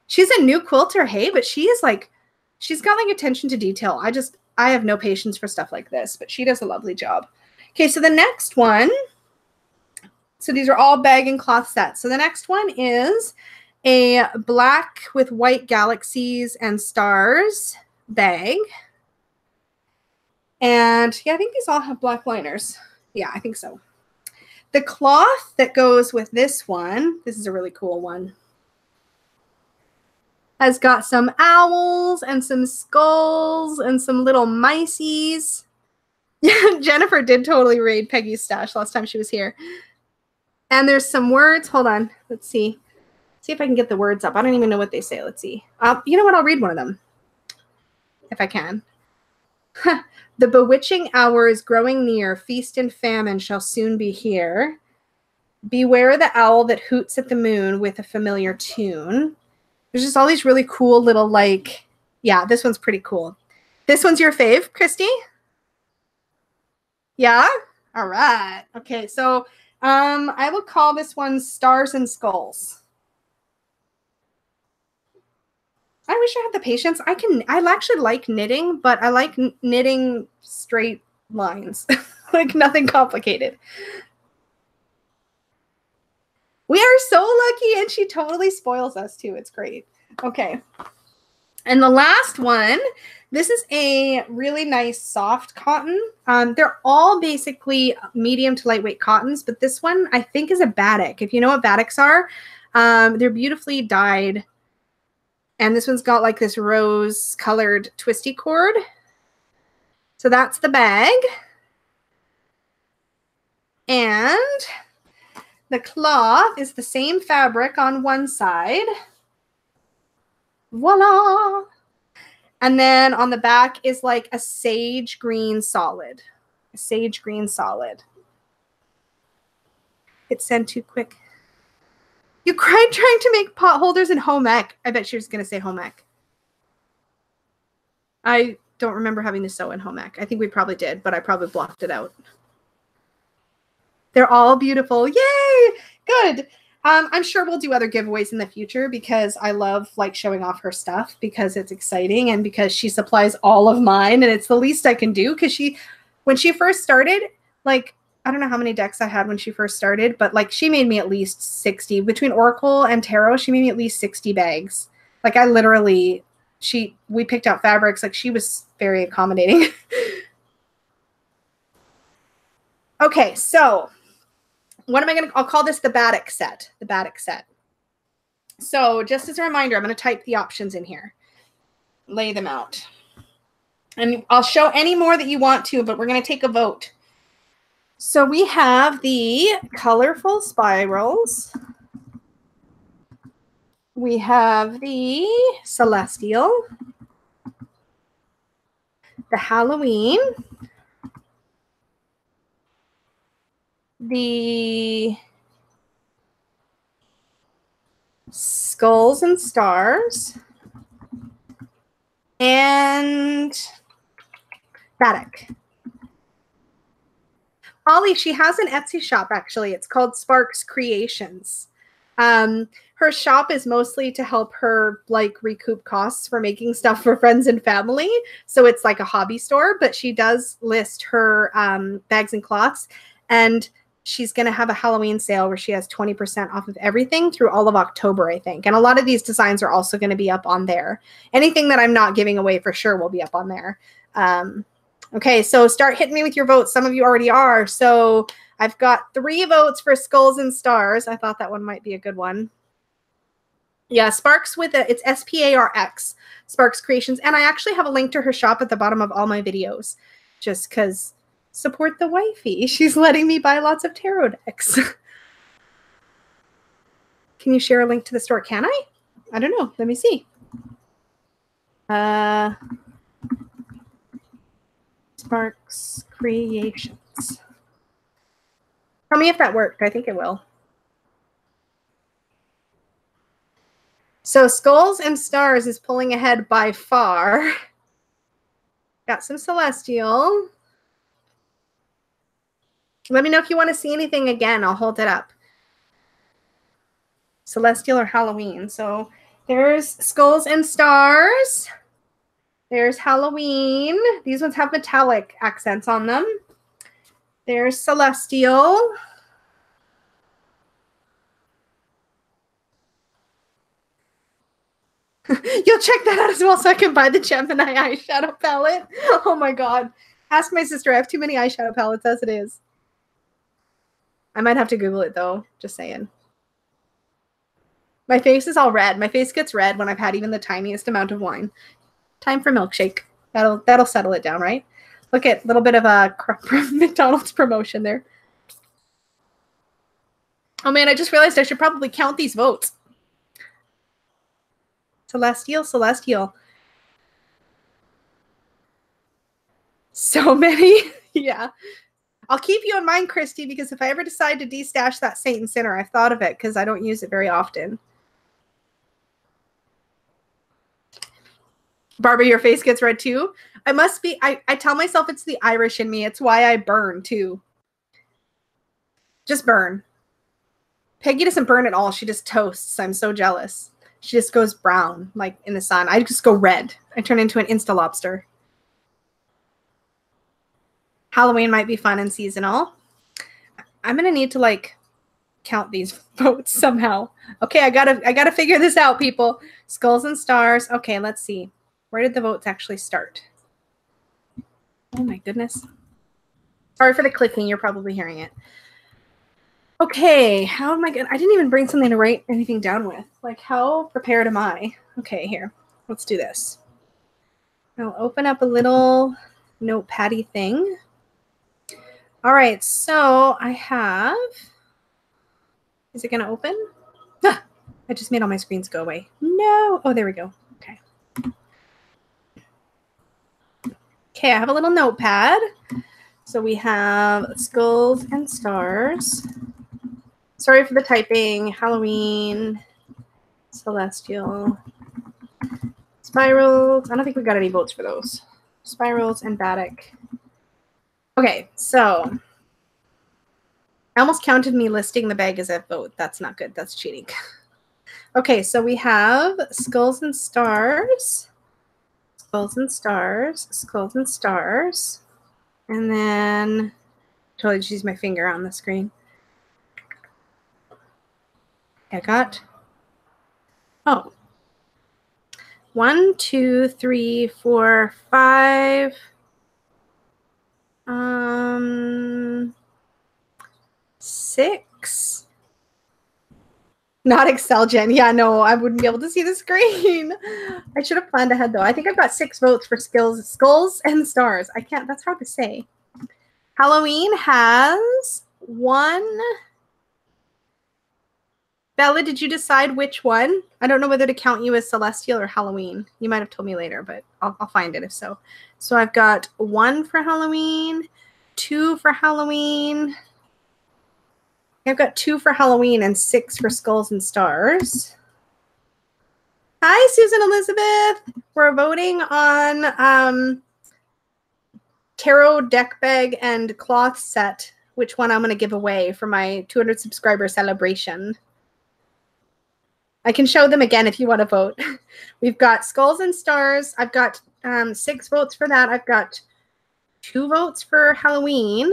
She's a new quilter, hey, but she is like, she's got like attention to detail. I have no patience for stuff like this, but she does a lovely job. Okay, so the next one So these are all bag and cloth sets. So the next one is a black with white galaxies and stars bag. And yeah, I think these all have black liners. Yeah, I think so. The cloth that goes with this one, this is a really cool one, has got some owls and some skulls and some little miceys. Yeah, Jennifer did totally raid Peggy's stash last time she was here. And there's some words. Hold on. Let's see. See if I can get the words up. I don't even know what they say. Let's see. You know what? I'll read one of them if I can. The bewitching hour is growing near. Feast and famine shall soon be here. Beware the owl that hoots at the moon with a familiar tune. There's just all these really cool little, like, yeah, this one's pretty cool. This one's your fave, Christy? Yeah? All right. Okay, so I will call this one Stars and Skulls. I wish I had the patience. I actually like knitting, but I like knitting straight lines. Like nothing complicated. We are so lucky, and she totally spoils us too. It's great. Okay. And the last one, this is a really nice soft cotton. They're all basically medium to lightweight cottons, but this one I think is a batik. If you know what batiks are, they're beautifully dyed. And this one's got like this rose colored twisty cord. So that's the bag. And the cloth is the same fabric on one side. Voila! And then on the back is like a sage green solid. A sage green solid. It sent too quick. You cried trying to make pot holders in home ec. I bet she was going to say home ec. I don't remember having to sew in home ec. I think we probably did, but I probably blocked it out. They're all beautiful. Yay! Good. I'm sure we'll do other giveaways in the future because I love like showing off her stuff because it's exciting and because she supplies all of mine and it's the least I can do because when she first started, like, I don't know how many decks I had when she first started, but like she made me at least 60 between Oracle and Tarot. She made me at least 60 bags. Like I literally, we picked out fabrics. Like she was very accommodating. Okay. So what am I going to, I'll call this the batik set, the batik set. So just as a reminder, I'm going to type the options in here, lay them out. And I'll show any more that you want to, but we're going to take a vote. So we have the colorful spirals. We have the celestial, the Halloween, the skulls and stars, and batik. Holly, she has an Etsy shop, actually. It's called SparxCreations. Her shop is mostly to help her like recoup costs for making stuff for friends and family. So it's like a hobby store, but she does list her bags and cloths. And she's going to have a Halloween sale where she has 20% off of everything through all of October, I think. And a lot of these designs are also going to be up on there. Anything that I'm not giving away for sure will be up on there. Okay, so start hitting me with your votes. Some of you already are. So I've got 3 votes for Skulls and Stars. I thought that one might be a good one. Yeah, Sparx with it's SPARX, SparxCreations. And I actually have a link to her shop at the bottom of all my videos just because support the wifey. She's letting me buy lots of tarot decks. Can you share a link to the store? Can I? I don't know. Let me see. SparxCreations. Tell me if that worked. I think it will. So Skulls and Stars is pulling ahead by far. Got some Celestial. Let me know if you want to see anything again. I'll hold it up. Celestial or Halloween. So there's Skulls and Stars. There's Halloween. These ones have metallic accents on them. There's Celestial. You'll check that out as well so I can buy the Gemini eyeshadow palette. Oh my god. Ask my sister. I have too many eyeshadow palettes as it is. I might have to Google it though. Just saying. My face is all red. My face gets red when I've had even the tiniest amount of wine. Time for milkshake. That'll settle it down, right? Look at a little bit of a McDonald's promotion there. Oh man, I just realized I should probably count these votes. Celestial, Celestial. So many. Yeah. I'll keep you in mind, Christy, because if I ever decide to destash that Saint and Sinner, I've thought of it because I don't use it very often. Barbara, your face gets red too? I must be, I tell myself it's the Irish in me. It's why I burn too. Just burn. Peggy doesn't burn at all. She just toasts. I'm so jealous. She just goes brown, like in the sun. I just go red. I turn into an Insta lobster. Halloween might be fun and seasonal. I'm gonna need to like count these votes somehow. Okay, I gotta figure this out, people. Skulls and stars. Okay, let's see. Where did the votes actually start? Oh my goodness. Sorry for the clicking. You're probably hearing it. Okay, how am I gonna? I didn't even bring something to write anything down with. Like, how prepared am I? Okay, here. Let's do this. I'll open up a little notepad-y thing. All right, so I have. Is it gonna open? Ah, I just made all my screens go away. No. Oh, there we go. Okay. Okay, I have a little notepad. So we have skulls and stars. Sorry for the typing. Halloween, celestial, spirals. I don't think we got any votes for those. Spirals and Batic. Okay, so I almost counted me listing the bag as a vote. That's not good. That's cheating. Okay, so we have skulls and stars, skulls and stars, skulls and stars, and then totally just use my finger on the screen. I got, oh, 1, 2, 3, 4, 5, 6. Not Excel, Jen. Yeah, no, I wouldn't be able to see the screen. I should have planned ahead, though. I think I've got 6 votes for skulls and stars. I can't, that's hard to say. Halloween has 1. Bella, did you decide which one? I don't know whether to count you as Celestial or Halloween. You might have told me later, but I'll find it if so. So I've got 1 for Halloween, 2 for Halloween. I've got 2 for Halloween and 6 for skulls and stars. Hi, Susan Elizabeth. We're voting on tarot deck bag and cloth set, which one I'm going to give away for my 200 subscriber celebration. I can show them again if you want to vote. We've got skulls and stars. I've got 6 votes for that. I've got 2 votes for Halloween.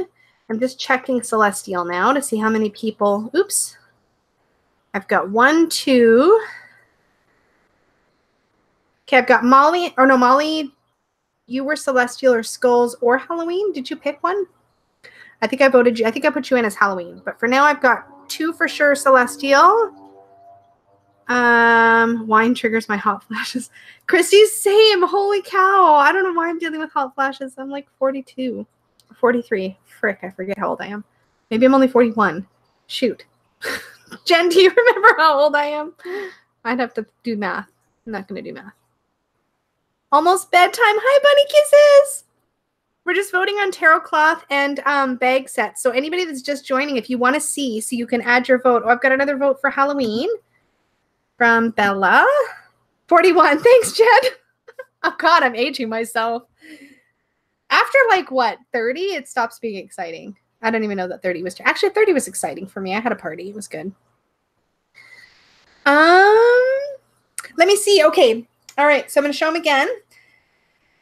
I'm just checking Celestial now to see how many people. Oops. I've got 1, 2. Okay, I've got Molly. Or no, Molly, you were Celestial or Skulls or Halloween. Did you pick one? I think I voted you. I think I put you in as Halloween. But for now, I've got 2 for sure Celestial. Wine triggers my hot flashes. Christy's same. Holy cow. I don't know why I'm dealing with hot flashes. I'm like 42, 43. Frick, I forget how old I am. Maybe I'm only 41. Shoot. Jen, do you remember how old I am? I'd have to do math. I'm not going to do math. Almost bedtime. Hi, bunny kisses. We're just voting on tarot cloth and bag sets. So anybody that's just joining, if you want to see, so you can add your vote. Oh, I've got another vote for Halloween. From Bella. 41. Thanks, Jed. Oh, God, I'm aging myself. After, like, what, 30, it stops being exciting. I don't even know that 30 was... Actually, 30 was exciting for me. I had a party. It was good. Let me see. Okay. All right. So I'm going to show them again.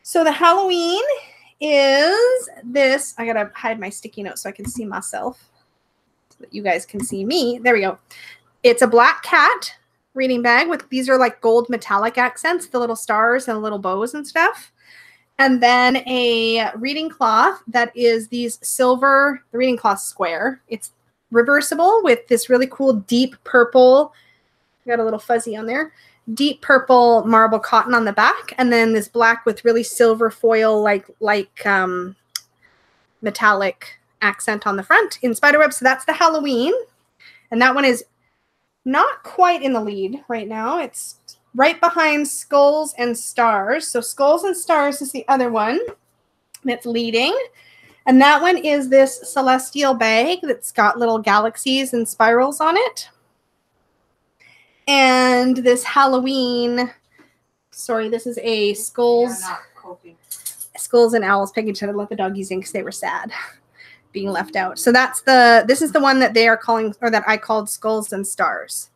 So the Halloween is this. I got to hide my sticky note so I can see myself. So that you guys can see me. There we go. It's a black cat. reading bag with, these are like gold metallic accents, the little stars and little bows and stuff. And then a reading cloth that is these silver, the reading cloth square. It's reversible with this really cool deep purple, got a little fuzzy on there, deep purple marble cotton on the back, and then this black with really silver foil like metallic accent on the front in spiderweb. So that's the Halloween. And that one is not quite in the lead right now. It's right behind Skulls and Stars. So Skulls and Stars is the other one that's leading. And that one is this celestial bag that's got little galaxies and spirals on it. And this Halloween, sorry, this is a Skulls, Skulls and Owls. Peggy tried to let the doggies in because they were sad being left out. So that's this is the one that they are calling, or that I called Skulls and Stars.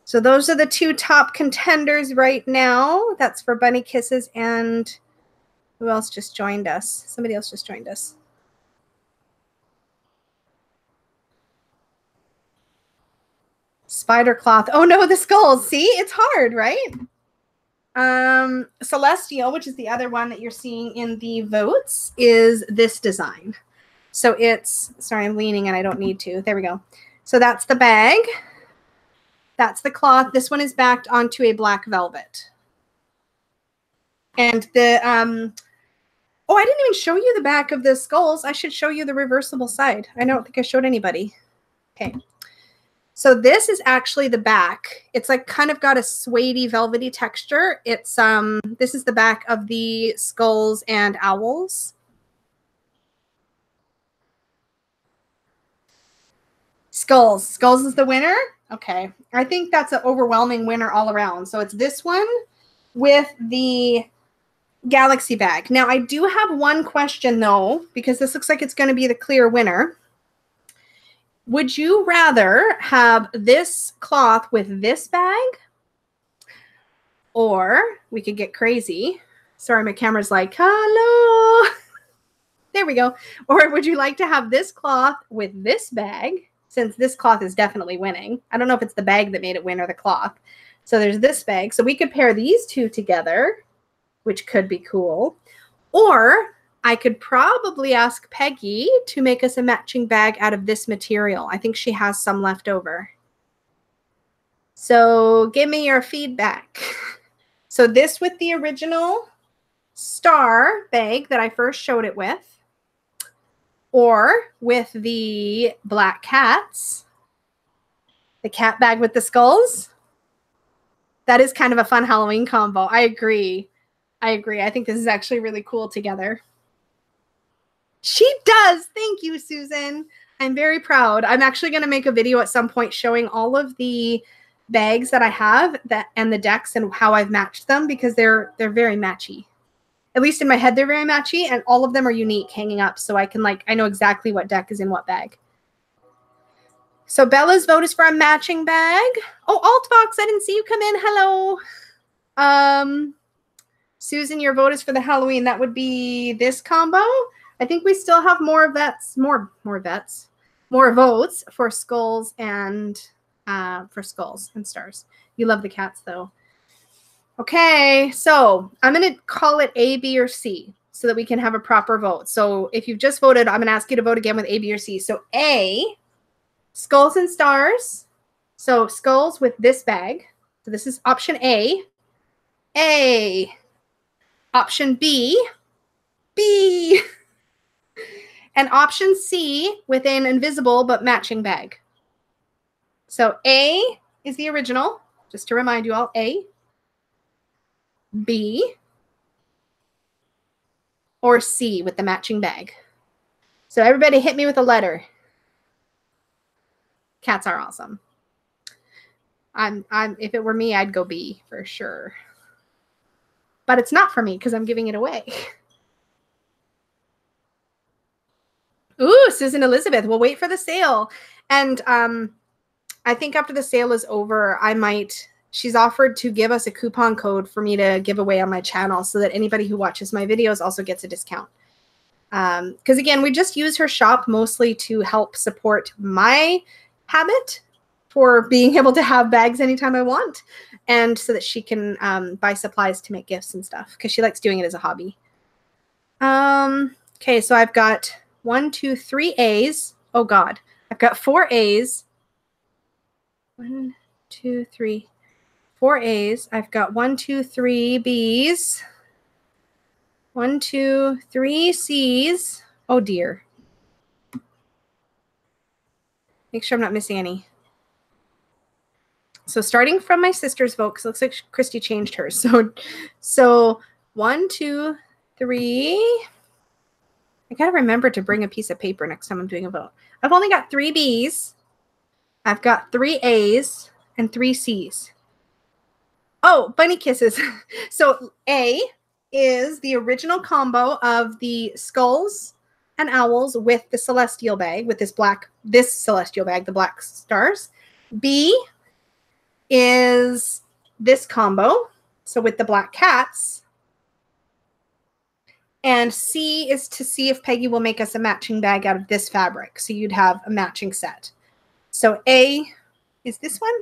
So those are the two top contenders right now. That's for Bunny Kisses. And who else just joined us? Somebody else just joined us. Spider cloth. Oh no, the skulls. See, it's hard, right? Celestial, which is the other one that you're seeing in the votes, is this design. So it's, sorry, I'm leaning and I don't need to. There we go. So that's the bag. That's the cloth. This one is backed onto a black velvet. And the, oh, I didn't even show you the back of the skulls. I should show you the reversible side. I don't think I showed anybody. Okay. So this is actually the back. It's like kind of got a suede-y, velvety texture. It's this is the back of the Skulls and Owls. Skulls. Skulls is the winner. Okay. I think that's an overwhelming winner all around. So it's this one with the galaxy bag. Now I do have one question though, because this looks like it's going to be the clear winner. Would you rather have this cloth with this bag? Or we could get crazy. Sorry, my camera's like, hello. There we go. Or would you like to have this cloth with this bag? Since this cloth is definitely winning. I don't know if it's the bag that made it win or the cloth. So there's this bag. So we could pair these two together, which could be cool. Or I could probably ask Peggy to make us a matching bag out of this material. I think she has some left over. So give me your feedback. So this with the original star bag that I first showed it with, or with the black cats, the cat bag with the skulls. That is kind of a fun Halloween combo. I agree. I agree. I think this is actually really cool together. She does. Thank you, Susan. I'm very proud. I'm actually going to make a video at some point showing all of the bags that I have and the decks and how I've matched them, because they're very matchy. At least in my head, they're very matchy, and all of them are unique hanging up. So I can I know exactly what deck is in what bag. So Bella's vote is for a matching bag. Oh, Altbox, I didn't see you come in. Hello. Susan, your vote is for the Halloween. That would be this combo. I think we still have more votes for Skulls and Stars. You love the cats though. Okay, so I'm going to call it A, B, or C so that we can have a proper vote. So if you've just voted, I'm going to ask you to vote again with A, B, or C. So A, Skulls and Stars. So skulls with this bag. So this is option A. A. Option B. B. And option C with an invisible but matching bag. So A is the original, just to remind you all, A, B, or C with the matching bag. So everybody hit me with a letter. Cats are awesome. If it were me, I'd go B for sure. But it's not for me because I'm giving it away. Ooh, Susan Elizabeth, we'll wait for the sale. And I think after the sale is over, she's offered to give us a coupon code for me to give away on my channel so that anybody who watches my videos also gets a discount. Because again, we just use her shop mostly to help support my habit for being able to have bags anytime I want, and so that she can buy supplies to make gifts and stuff because she likes doing it as a hobby. Okay, so I've got 1, 2, 3 A's. Oh God, I've got 4 A's. 1, 2, 3, 4 A's. I've got 1, 2, 3 B's. 1, 2, 3 C's. Oh dear. Make sure I'm not missing any. So starting from my sister's vote, because it looks like Christy changed hers. So 1, 2, 3. I gotta remember to bring a piece of paper next time I'm doing a vote. I've only got 3 B's. I've got 3 A's and 3 C's. Oh, bunny kisses. So A is the original combo of the skulls and owls with the celestial bag, with this celestial bag, the black stars. B is this combo, so with the black cats. And C is to see if Peggy will make us a matching bag out of this fabric. So you'd have a matching set. So A is this one.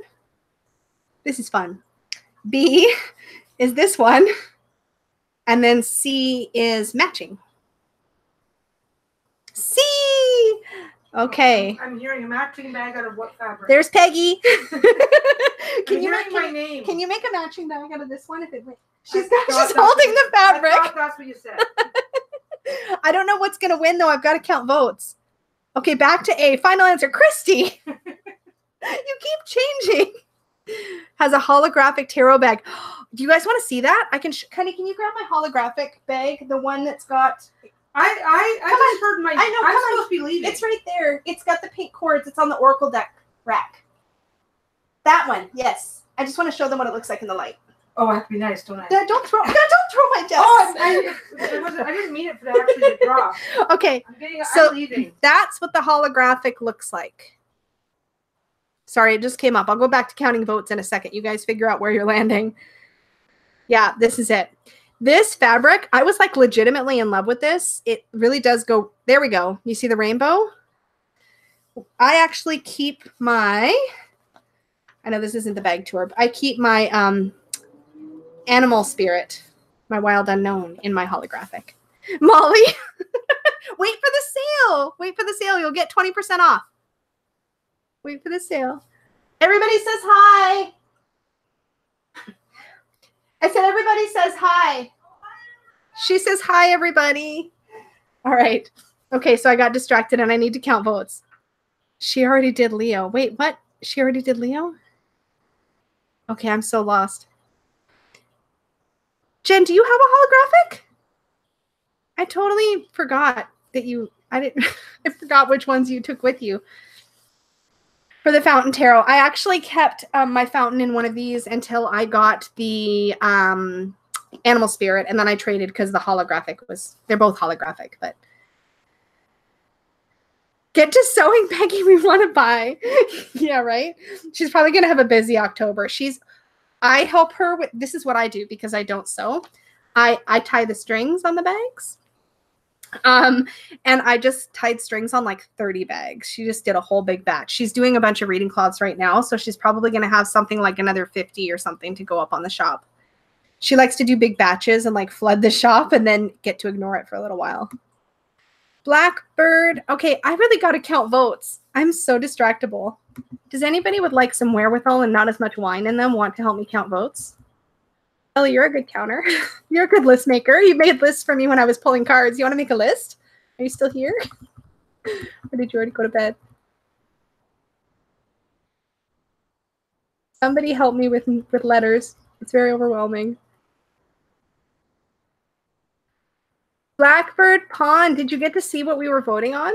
This is fun. B is this one. And then C is matching. C! Okay. I'm hearing a matching bag out of what fabric? There's Peggy. Can you make my name? Can you make a matching bag out of this one? If it she's holding the fabric. I thought that's what you said. I don't know what's gonna win though. I've got to count votes. Okay, back to A. Final answer, Christy. You keep changing. Has a holographic tarot bag. Do you guys want to see that? I can. Kenny, can you grab my holographic bag? The one that's got. I just heard my. I know. I'm supposed to be leaving. It's right there. It's got the pink cords. It's on the Oracle deck rack. That one, yes. I just want to show them what it looks like in the light. Oh, I have to be nice, don't I? Yeah, don't throw my desk. Oh, I didn't mean it for that actually to drop. Okay, I'm leaving. That's what the holographic looks like. Sorry, it just came up. I'll go back to counting votes in a second. You guys figure out where you're landing. Yeah, this is it. This fabric, I was like legitimately in love with this. It really does go. There we go. You see the rainbow? I actually keep my. I know this isn't the bag tour, but I keep my animal spirit, my wild unknown, in my holographic. Molly, wait for the sale. Wait for the sale. You'll get 20% off. Wait for the sale. Everybody says hi. I said everybody says hi. She says hi, everybody. All right. Okay, so I got distracted and I need to count votes. She already did Leo. Wait, what? She already did Leo? Okay, I'm so lost. Jen, do you have a holographic? I totally forgot that you, I forgot which ones you took with you. For the fountain tarot, I actually kept my fountain in one of these until I got the animal spirit, and then I traded because the holographic was, they're both holographic, but. Get to sewing, Peggy, we want to buy. Yeah, right? She's probably going to have a busy October. I help her with, this is what I do because I don't sew. I tie the strings on the bags. And I just tied strings on like 30 bags. She just did a whole big batch. She's doing a bunch of reading cloths right now, so she's probably going to have something like another 50 or something to go up on the shop. She likes to do big batches and like flood the shop and then get to ignore it for a little while. Blackbird. Okay, I really got to count votes. I'm so distractible. Does anybody with like some wherewithal and not as much wine in them want to help me count votes? Ellie, you're a good counter. You're a good list maker. You made lists for me when I was pulling cards. You want to make a list? Are you still here? Or did you already go to bed? Somebody help me with letters. It's very overwhelming. Blackbird Pond, did you get to see what we were voting on?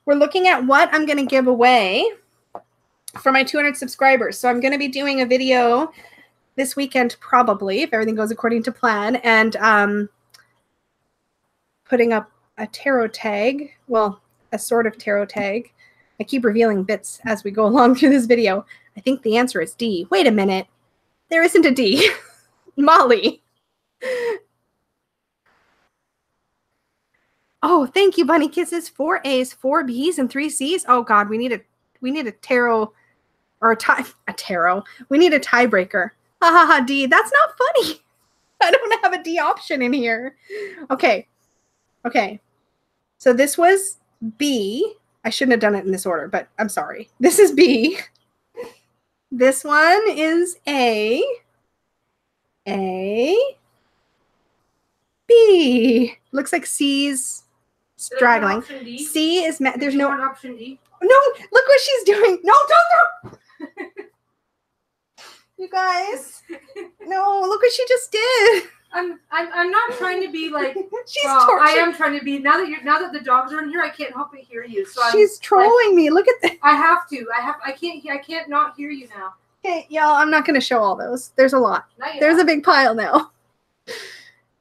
We're looking at what I'm going to give away for my 200 subscribers. So I'm going to be doing a video this weekend, probably, if everything goes according to plan, and putting up a tarot tag. Well, a sort of tarot tag. I keep revealing bits as we go along through this video. I think the answer is D. Wait a minute. There isn't a D. Molly. Oh, thank you, Bunny Kisses. 4 A's, 4 B's, and 3 C's. Oh God, we need a tarot Or a tarot. We need a tiebreaker. Ha ha ha, D. That's not funny. I don't have a D option in here. Okay. Okay. So this was B. I shouldn't have done it in this order, but I'm sorry. This is B. This one is A. A. B. Looks like C's straggling. C is there's no option D. No, look what she's doing. No, don't. You guys. No, look what she just did. I'm not trying to be like she's well, I am trying to be now that the dogs are in here, I can't help but hear you. So she's trolling me. Look at that. I can't not hear you now. Okay, y'all, I'm not gonna show all those. There's a lot. There's a big pile now.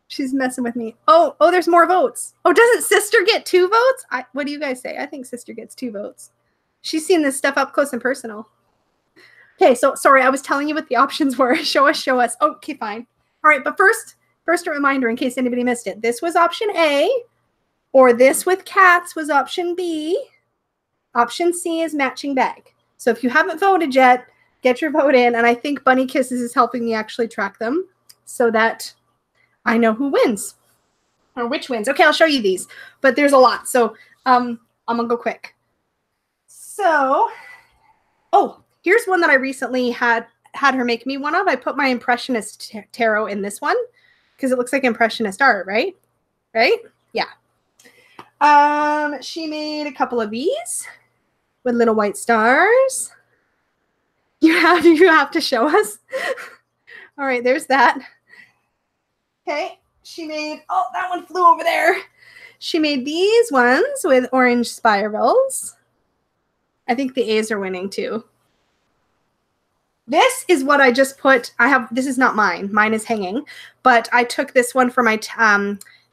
She's messing with me. Oh, there's more votes. Oh, doesn't sister get 2 votes? What do you guys say? I think sister gets 2 votes. She's seen this stuff up close and personal. Okay, so sorry, I was telling you what the options were. Show us. Okay, fine. All right, but first a reminder in case anybody missed it. This was option A, or this with cats was option B. Option C is matching bag. So if you haven't voted yet, get your vote in. And I think Bunny Kisses is helping me actually track them so that I know who wins or which wins. Okay, I'll show you these, but there's a lot. So I'm gonna go quick. So, here's one that I recently had her make me one of. I put my Impressionist tarot in this one because it looks like Impressionist art, right? Right? Yeah. She made a couple of these with little white stars. You have to show us. All right, there's that. Okay, she made, that one flew over there. She made these ones with orange spirals. I think the A's are winning too. This is what I just put. This is not mine. Mine is hanging, but I took this one for my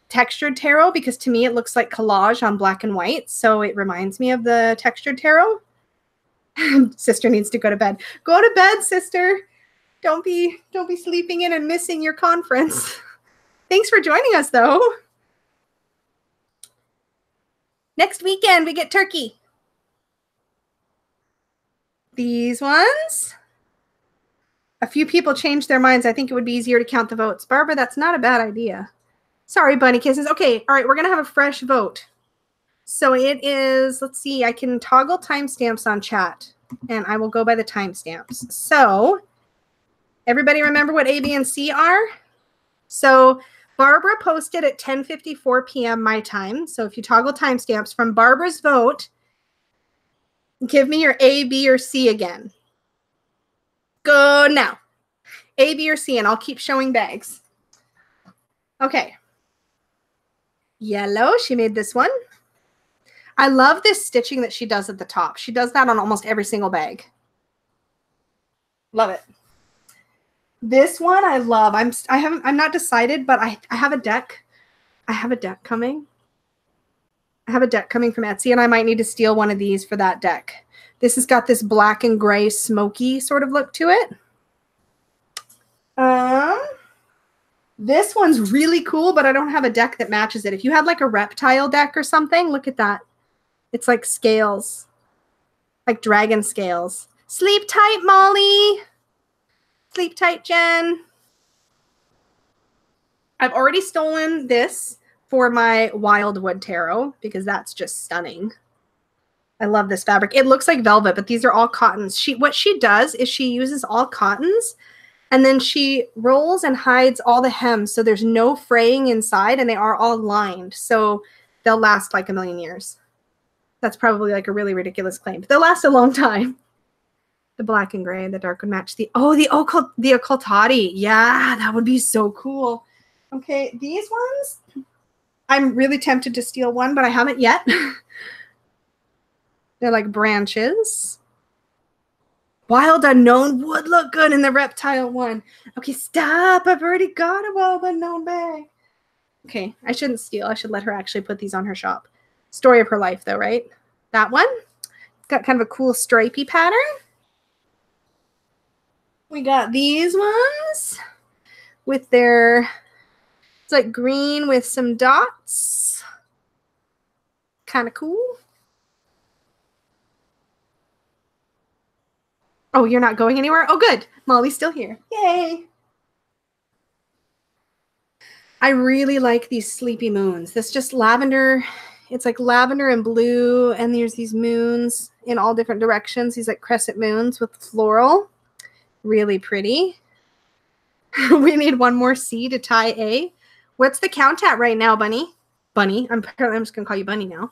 textured tarot because to me it looks like collage on black and white. So it reminds me of the textured tarot. Sister needs to go to bed. Go to bed, sister. Don't be sleeping in and missing your conference. Thanks for joining us though. Next weekend we get turkey. These ones. A few people changed their minds. I think it would be easier to count the votes. Barbara, that's not a bad idea. Sorry, Bunny Kisses. Okay, all right, we're going to have a fresh vote. So it is, let's see, I can toggle timestamps on chat, and I will go by the timestamps. So everybody remember what A, B, and C are? So Barbara posted at 10:54 p.m. my time. So if you toggle timestamps from Barbara's vote, give me your A, B, or C again. Go now. A, B, or C, and I'll keep showing bags. Okay. Yellow, she made this one. I love this stitching that she does at the top. She does that on almost every single bag. Love it. This one I love. I'm not decided, but I have a deck. I have a deck coming. I have a deck coming from Etsy, and I might need to steal one of these for that deck. This has got this black and gray smoky sort of look to it. This one's really cool, but I don't have a deck that matches it. If you had like a reptile deck or something, look at that. It's like scales, like dragon scales. Sleep tight, Molly. Sleep tight, Jen. I've already stolen this for my Wildwood Tarot because that's just stunning. I love this fabric. It looks like velvet, but these are all cottons. What she does is she uses all cottons and then she rolls and hides all the hems so there's no fraying inside and they are all lined. So they'll last like a million years. That's probably like a really ridiculous claim, but they'll last a long time. The black and gray and the dark would match the occultati. Yeah, that would be so cool. Okay, these ones, I'm really tempted to steal one, but I haven't yet. They're like branches. Wild Unknown would look good in the reptile one. Okay, stop. I've already got a Wild Unknown bag. Okay, I shouldn't steal. I should let her actually put these on her shop. Story of her life, though, right? That one. It's got kind of a cool stripy pattern. We got these ones with their, it's like green with some dots. Kind of cool. Oh, you're not going anywhere? Oh, good. Molly's still here. Yay. I really like these sleepy moons. This just lavender. It's like lavender and blue, and there's these moons in all different directions. These like crescent moons with floral. Really pretty. We need one more C to tie A. What's the count at right now, Bunny? Bunny. I'm just going to call you Bunny now.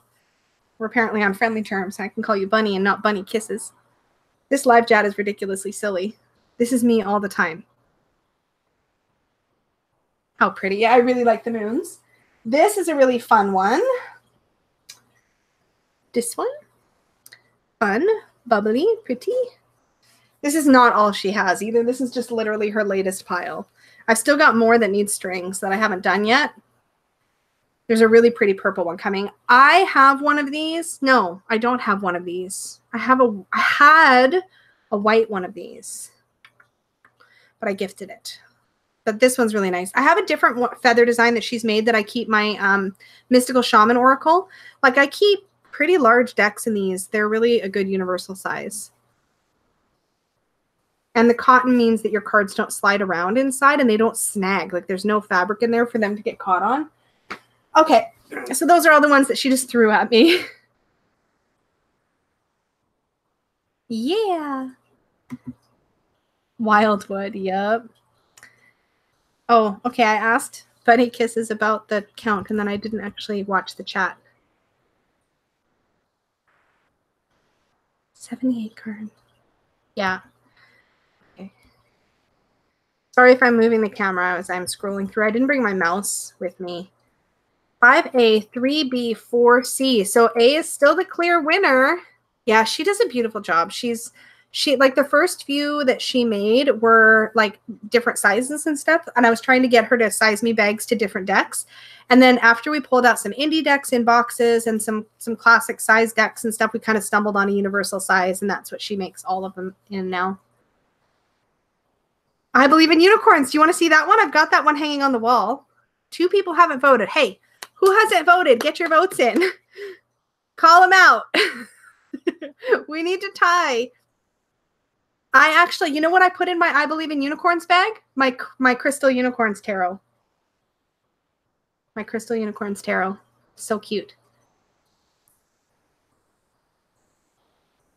We're apparently on friendly terms. I can call you Bunny and not Bunny Kisses. This live chat is ridiculously silly. This is me all the time. How pretty. Yeah, I really like the moons. This is a really fun one. This one. Fun, bubbly, pretty. This is not all she has either. This is just literally her latest pile. I've still got more that need strings that I haven't done yet. There's a really pretty purple one coming. I have one of these. No, I don't have one of these. I had a white one of these, but I gifted it. But this one's really nice. I have a different feather design that she's made that I keep my Mystical Shaman Oracle. Like I keep pretty large decks in these. They're really a good universal size. And the cotton means that your cards don't slide around inside and they don't snag. Like there's no fabric in there for them to get caught on. Okay, so those are all the ones that she just threw at me. Yeah. Wildwood, yep. Oh, okay, I asked Bunny Kisses about the count, and then I didn't actually watch the chat. 78 card. Yeah. Okay. Sorry if I'm moving the camera as I'm scrolling through. I didn't bring my mouse with me. 5A, 3B, 4C. So A is still the clear winner. Yeah, she does a beautiful job. She like the first few that she made were like different sizes and stuff. And I was trying to get her to size me bags to different decks. And then after we pulled out some indie decks in boxes and some classic size decks and stuff, we kind of stumbled on a universal size, and that's what she makes all of them in now. I believe in unicorns. Do you want to see that one? I've got that one hanging on the wall. 2 people haven't voted. Hey, who hasn't voted? Get your votes in. Call them out. We need to tie. I actually, you know what I put in my I Believe in Unicorns bag? My Crystal Unicorns Tarot. My Crystal Unicorns Tarot. So cute.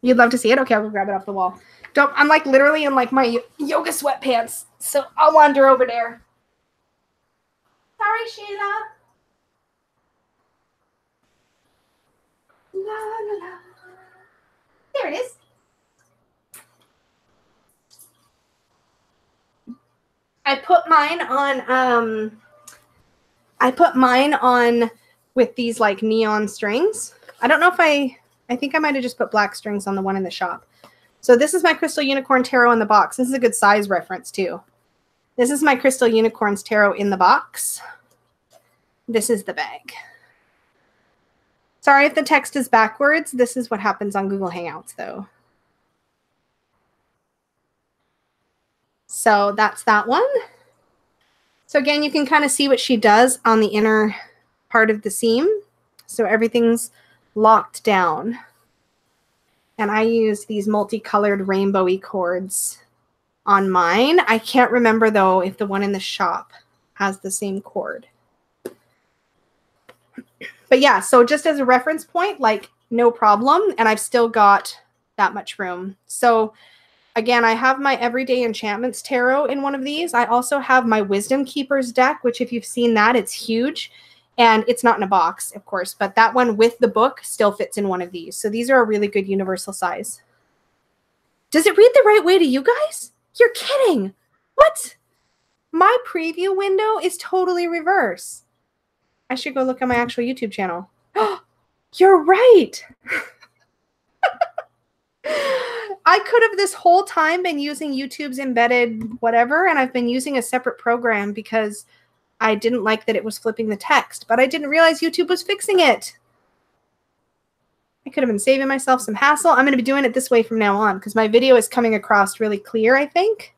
You'd love to see it? Okay, I'll go grab it off the wall. I'm like literally in like my yoga sweatpants, so I'll wander over there. Sorry, Sheila. La, la, la. There it is. I put mine on with these like neon strings. I don't know if I think I might have just put black strings on the one in the shop. So this is my Crystal Unicorn Tarot in the box. This is a good size reference too. This is my Crystal Unicorns Tarot in the box. This is the bag. Sorry if the text is backwards. This is what happens on Google Hangouts though. So that's that one. So again, you can kind of see what she does on the inner part of the seam. So everything's locked down. And I use these multicolored rainbowy cords on mine. I can't remember though if the one in the shop has the same cord. But yeah, so just as a reference point, like no problem. And I've still got that much room. So again, I have my Everyday Enchantments Tarot in one of these. I also have my Wisdom Keepers deck, which if you've seen that, it's huge. And it's not in a box, of course, but that one with the book still fits in one of these. So these are a really good universal size. Does it read the right way to you guys? You're kidding. What? My preview window is totally reverse. I should go look at my actual YouTube channel. You're right. I could have this whole time been using YouTube's embedded whatever, and I've been using a separate program because I didn't like that it was flipping the text, but I didn't realize YouTube was fixing it. I could have been saving myself some hassle. I'm going to be doing it this way from now on because my video is coming across really clear, I think.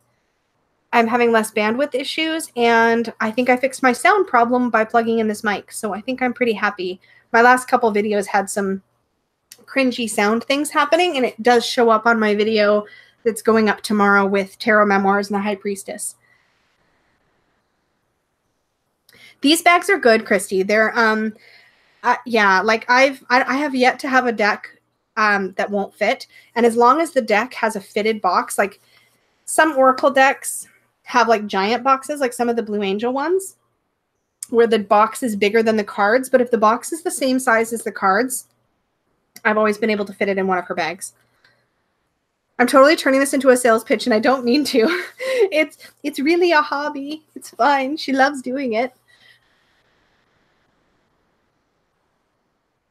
I'm having less bandwidth issues, and I think I fixed my sound problem by plugging in this mic, so I think I'm pretty happy. My last couple videos had some cringy sound things happening, and it does show up on my video that's going up tomorrow with Tarot Memoirs and the High Priestess. These bags are good, Christy. They're yeah, like I have yet to have a deck that won't fit, and as long as the deck has a fitted box, like some Oracle decks have like giant boxes, like some of the Blue Angel ones, where the box is bigger than the cards, but if the box is the same size as the cards, I've always been able to fit it in one of her bags. I'm totally turning this into a sales pitch, and I don't mean to. It's really a hobby. It's fine. She loves doing it.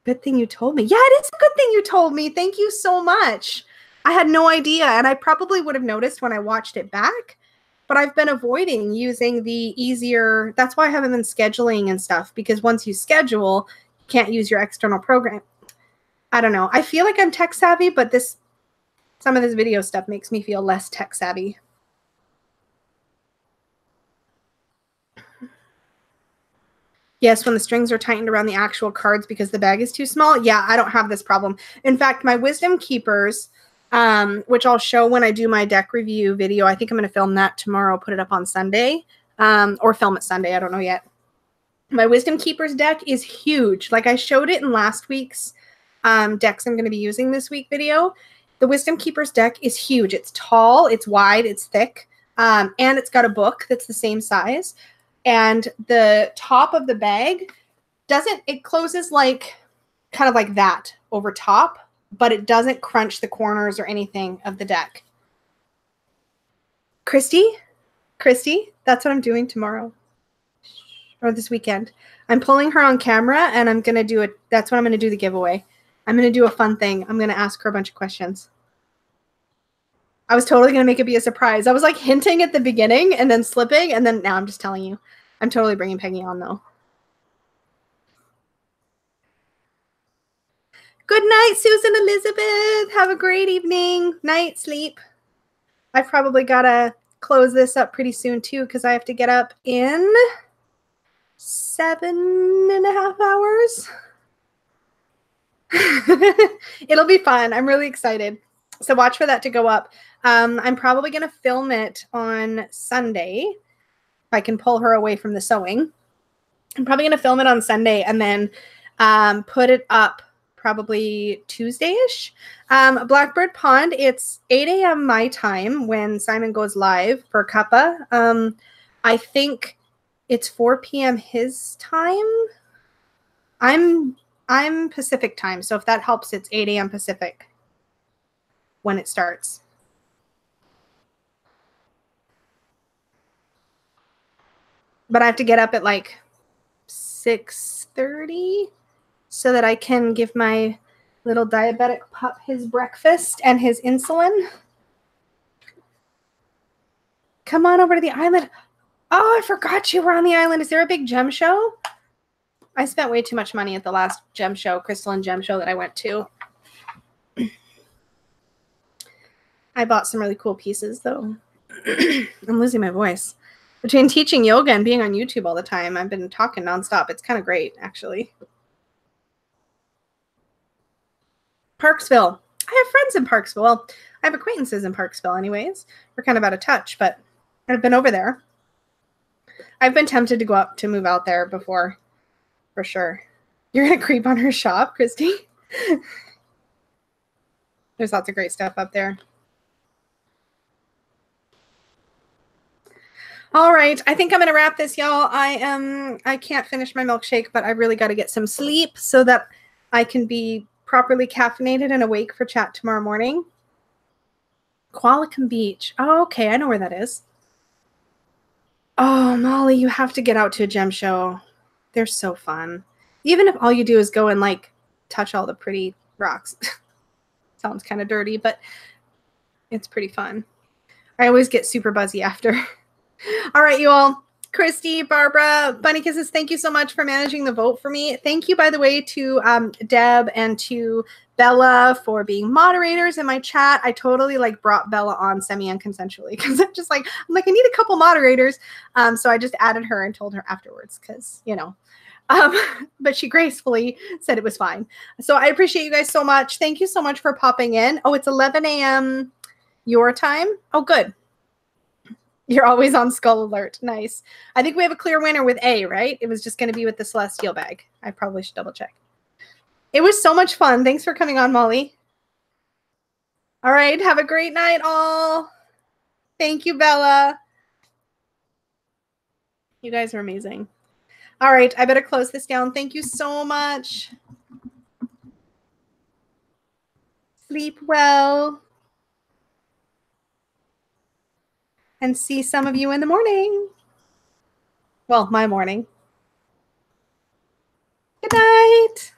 Good thing you told me. Yeah, it is a good thing you told me. Thank you so much. I had no idea, and I probably would have noticed when I watched it back, but I've been avoiding using the easier. That's why I haven't been scheduling and stuff, because once you schedule, you can't use your external program. I don't know. I feel like I'm tech savvy, but some of this video stuff makes me feel less tech savvy. Yes, when the strings are tightened around the actual cards because the bag is too small. Yeah, I don't have this problem. In fact, my Wisdom Keepers, which I'll show when I do my deck review video. I think I'm going to film that tomorrow, put it up on Sunday, or film it Sunday. I don't know yet. My Wisdom Keepers deck is huge. Like I showed it in last week's decks I'm going to be using this week video. The Wisdom Keepers deck is huge. It's tall, it's wide, it's thick, and it's got a book that's the same size. And the top of the bag it closes like kind of like that over top, but it doesn't crunch the corners or anything of the deck. Christy, that's what I'm doing tomorrow or this weekend. I'm pulling her on camera, and I'm going to do it. That's when I'm going to do the giveaway. I'm going to do a fun thing. I'm going to ask her a bunch of questions. I was totally going to make it be a surprise. I was like hinting at the beginning and then slipping, and then now I'm just telling you. I'm totally bringing Peggy on, though. Good night, Susan Elizabeth. Have a great evening. Night, sleep. I've probably got to close this up pretty soon, too, because I have to get up in 7.5 hours. It'll be fun. I'm really excited. So watch for that to go up. I'm probably going to film it on Sunday if I can pull her away from the sewing. I'm probably going to film it on Sunday and then put it up probably Tuesday-ish. Blackbird Pond, it's 8 a.m. my time when Simon goes live for Cuppa. I think it's 4 p.m. his time. I'm Pacific time, so if that helps, it's 8 a.m. Pacific when it starts. But I have to get up at like 6:30 so that I can give my little diabetic pup his breakfast and his insulin. Come on over to the island. Oh, I forgot you were on the island. Is there a big gem show? I spent way too much money at the last gem show, crystal and gem show that I went to. I bought some really cool pieces, though. I'm losing my voice. Between teaching yoga and being on YouTube all the time, I've been talking nonstop. It's kind of great, actually. Parksville. I have friends in Parksville. Well, I have acquaintances in Parksville anyways. We're kind of out of touch, but I've been over there. I've been tempted to go up to move out there before, for sure. You're going to creep on her shop, Christy? There's lots of great stuff up there. All right, I think I'm going to wrap this, y'all. I can't finish my milkshake, but I really got to get some sleep so that I can be properly caffeinated and awake for chat tomorrow morning. Qualicum Beach. Oh, okay, I know where that is. Oh, Molly, you have to get out to a gem show. They're so fun. Even if all you do is go and, like, touch all the pretty rocks. Sounds kind of dirty, but it's pretty fun. I always get super buzzy after. All right, you all. Christy, Barbara, Bunny Kisses, thank you so much for managing the vote for me. Thank you, by the way, to Deb and to Bella for being moderators in my chat. I totally like brought Bella on semi-unconsensually because I'm like, I need a couple moderators. So I just added her and told her afterwards because, you know, but she gracefully said it was fine. So I appreciate you guys so much. Thank you so much for popping in. Oh, it's 11 a.m. Your time? Oh, good. You're always on Skull Alert. Nice. I think we have a clear winner with A, right? It was just going to be with the Celestial bag. I probably should double check. It was so much fun. Thanks for coming on, Molly. All right. Have a great night, all. Thank you, Bella. You guys are amazing. All right. I better close this down. Thank you so much. Sleep well. And see some of you in the morning. Well, my morning. Good night.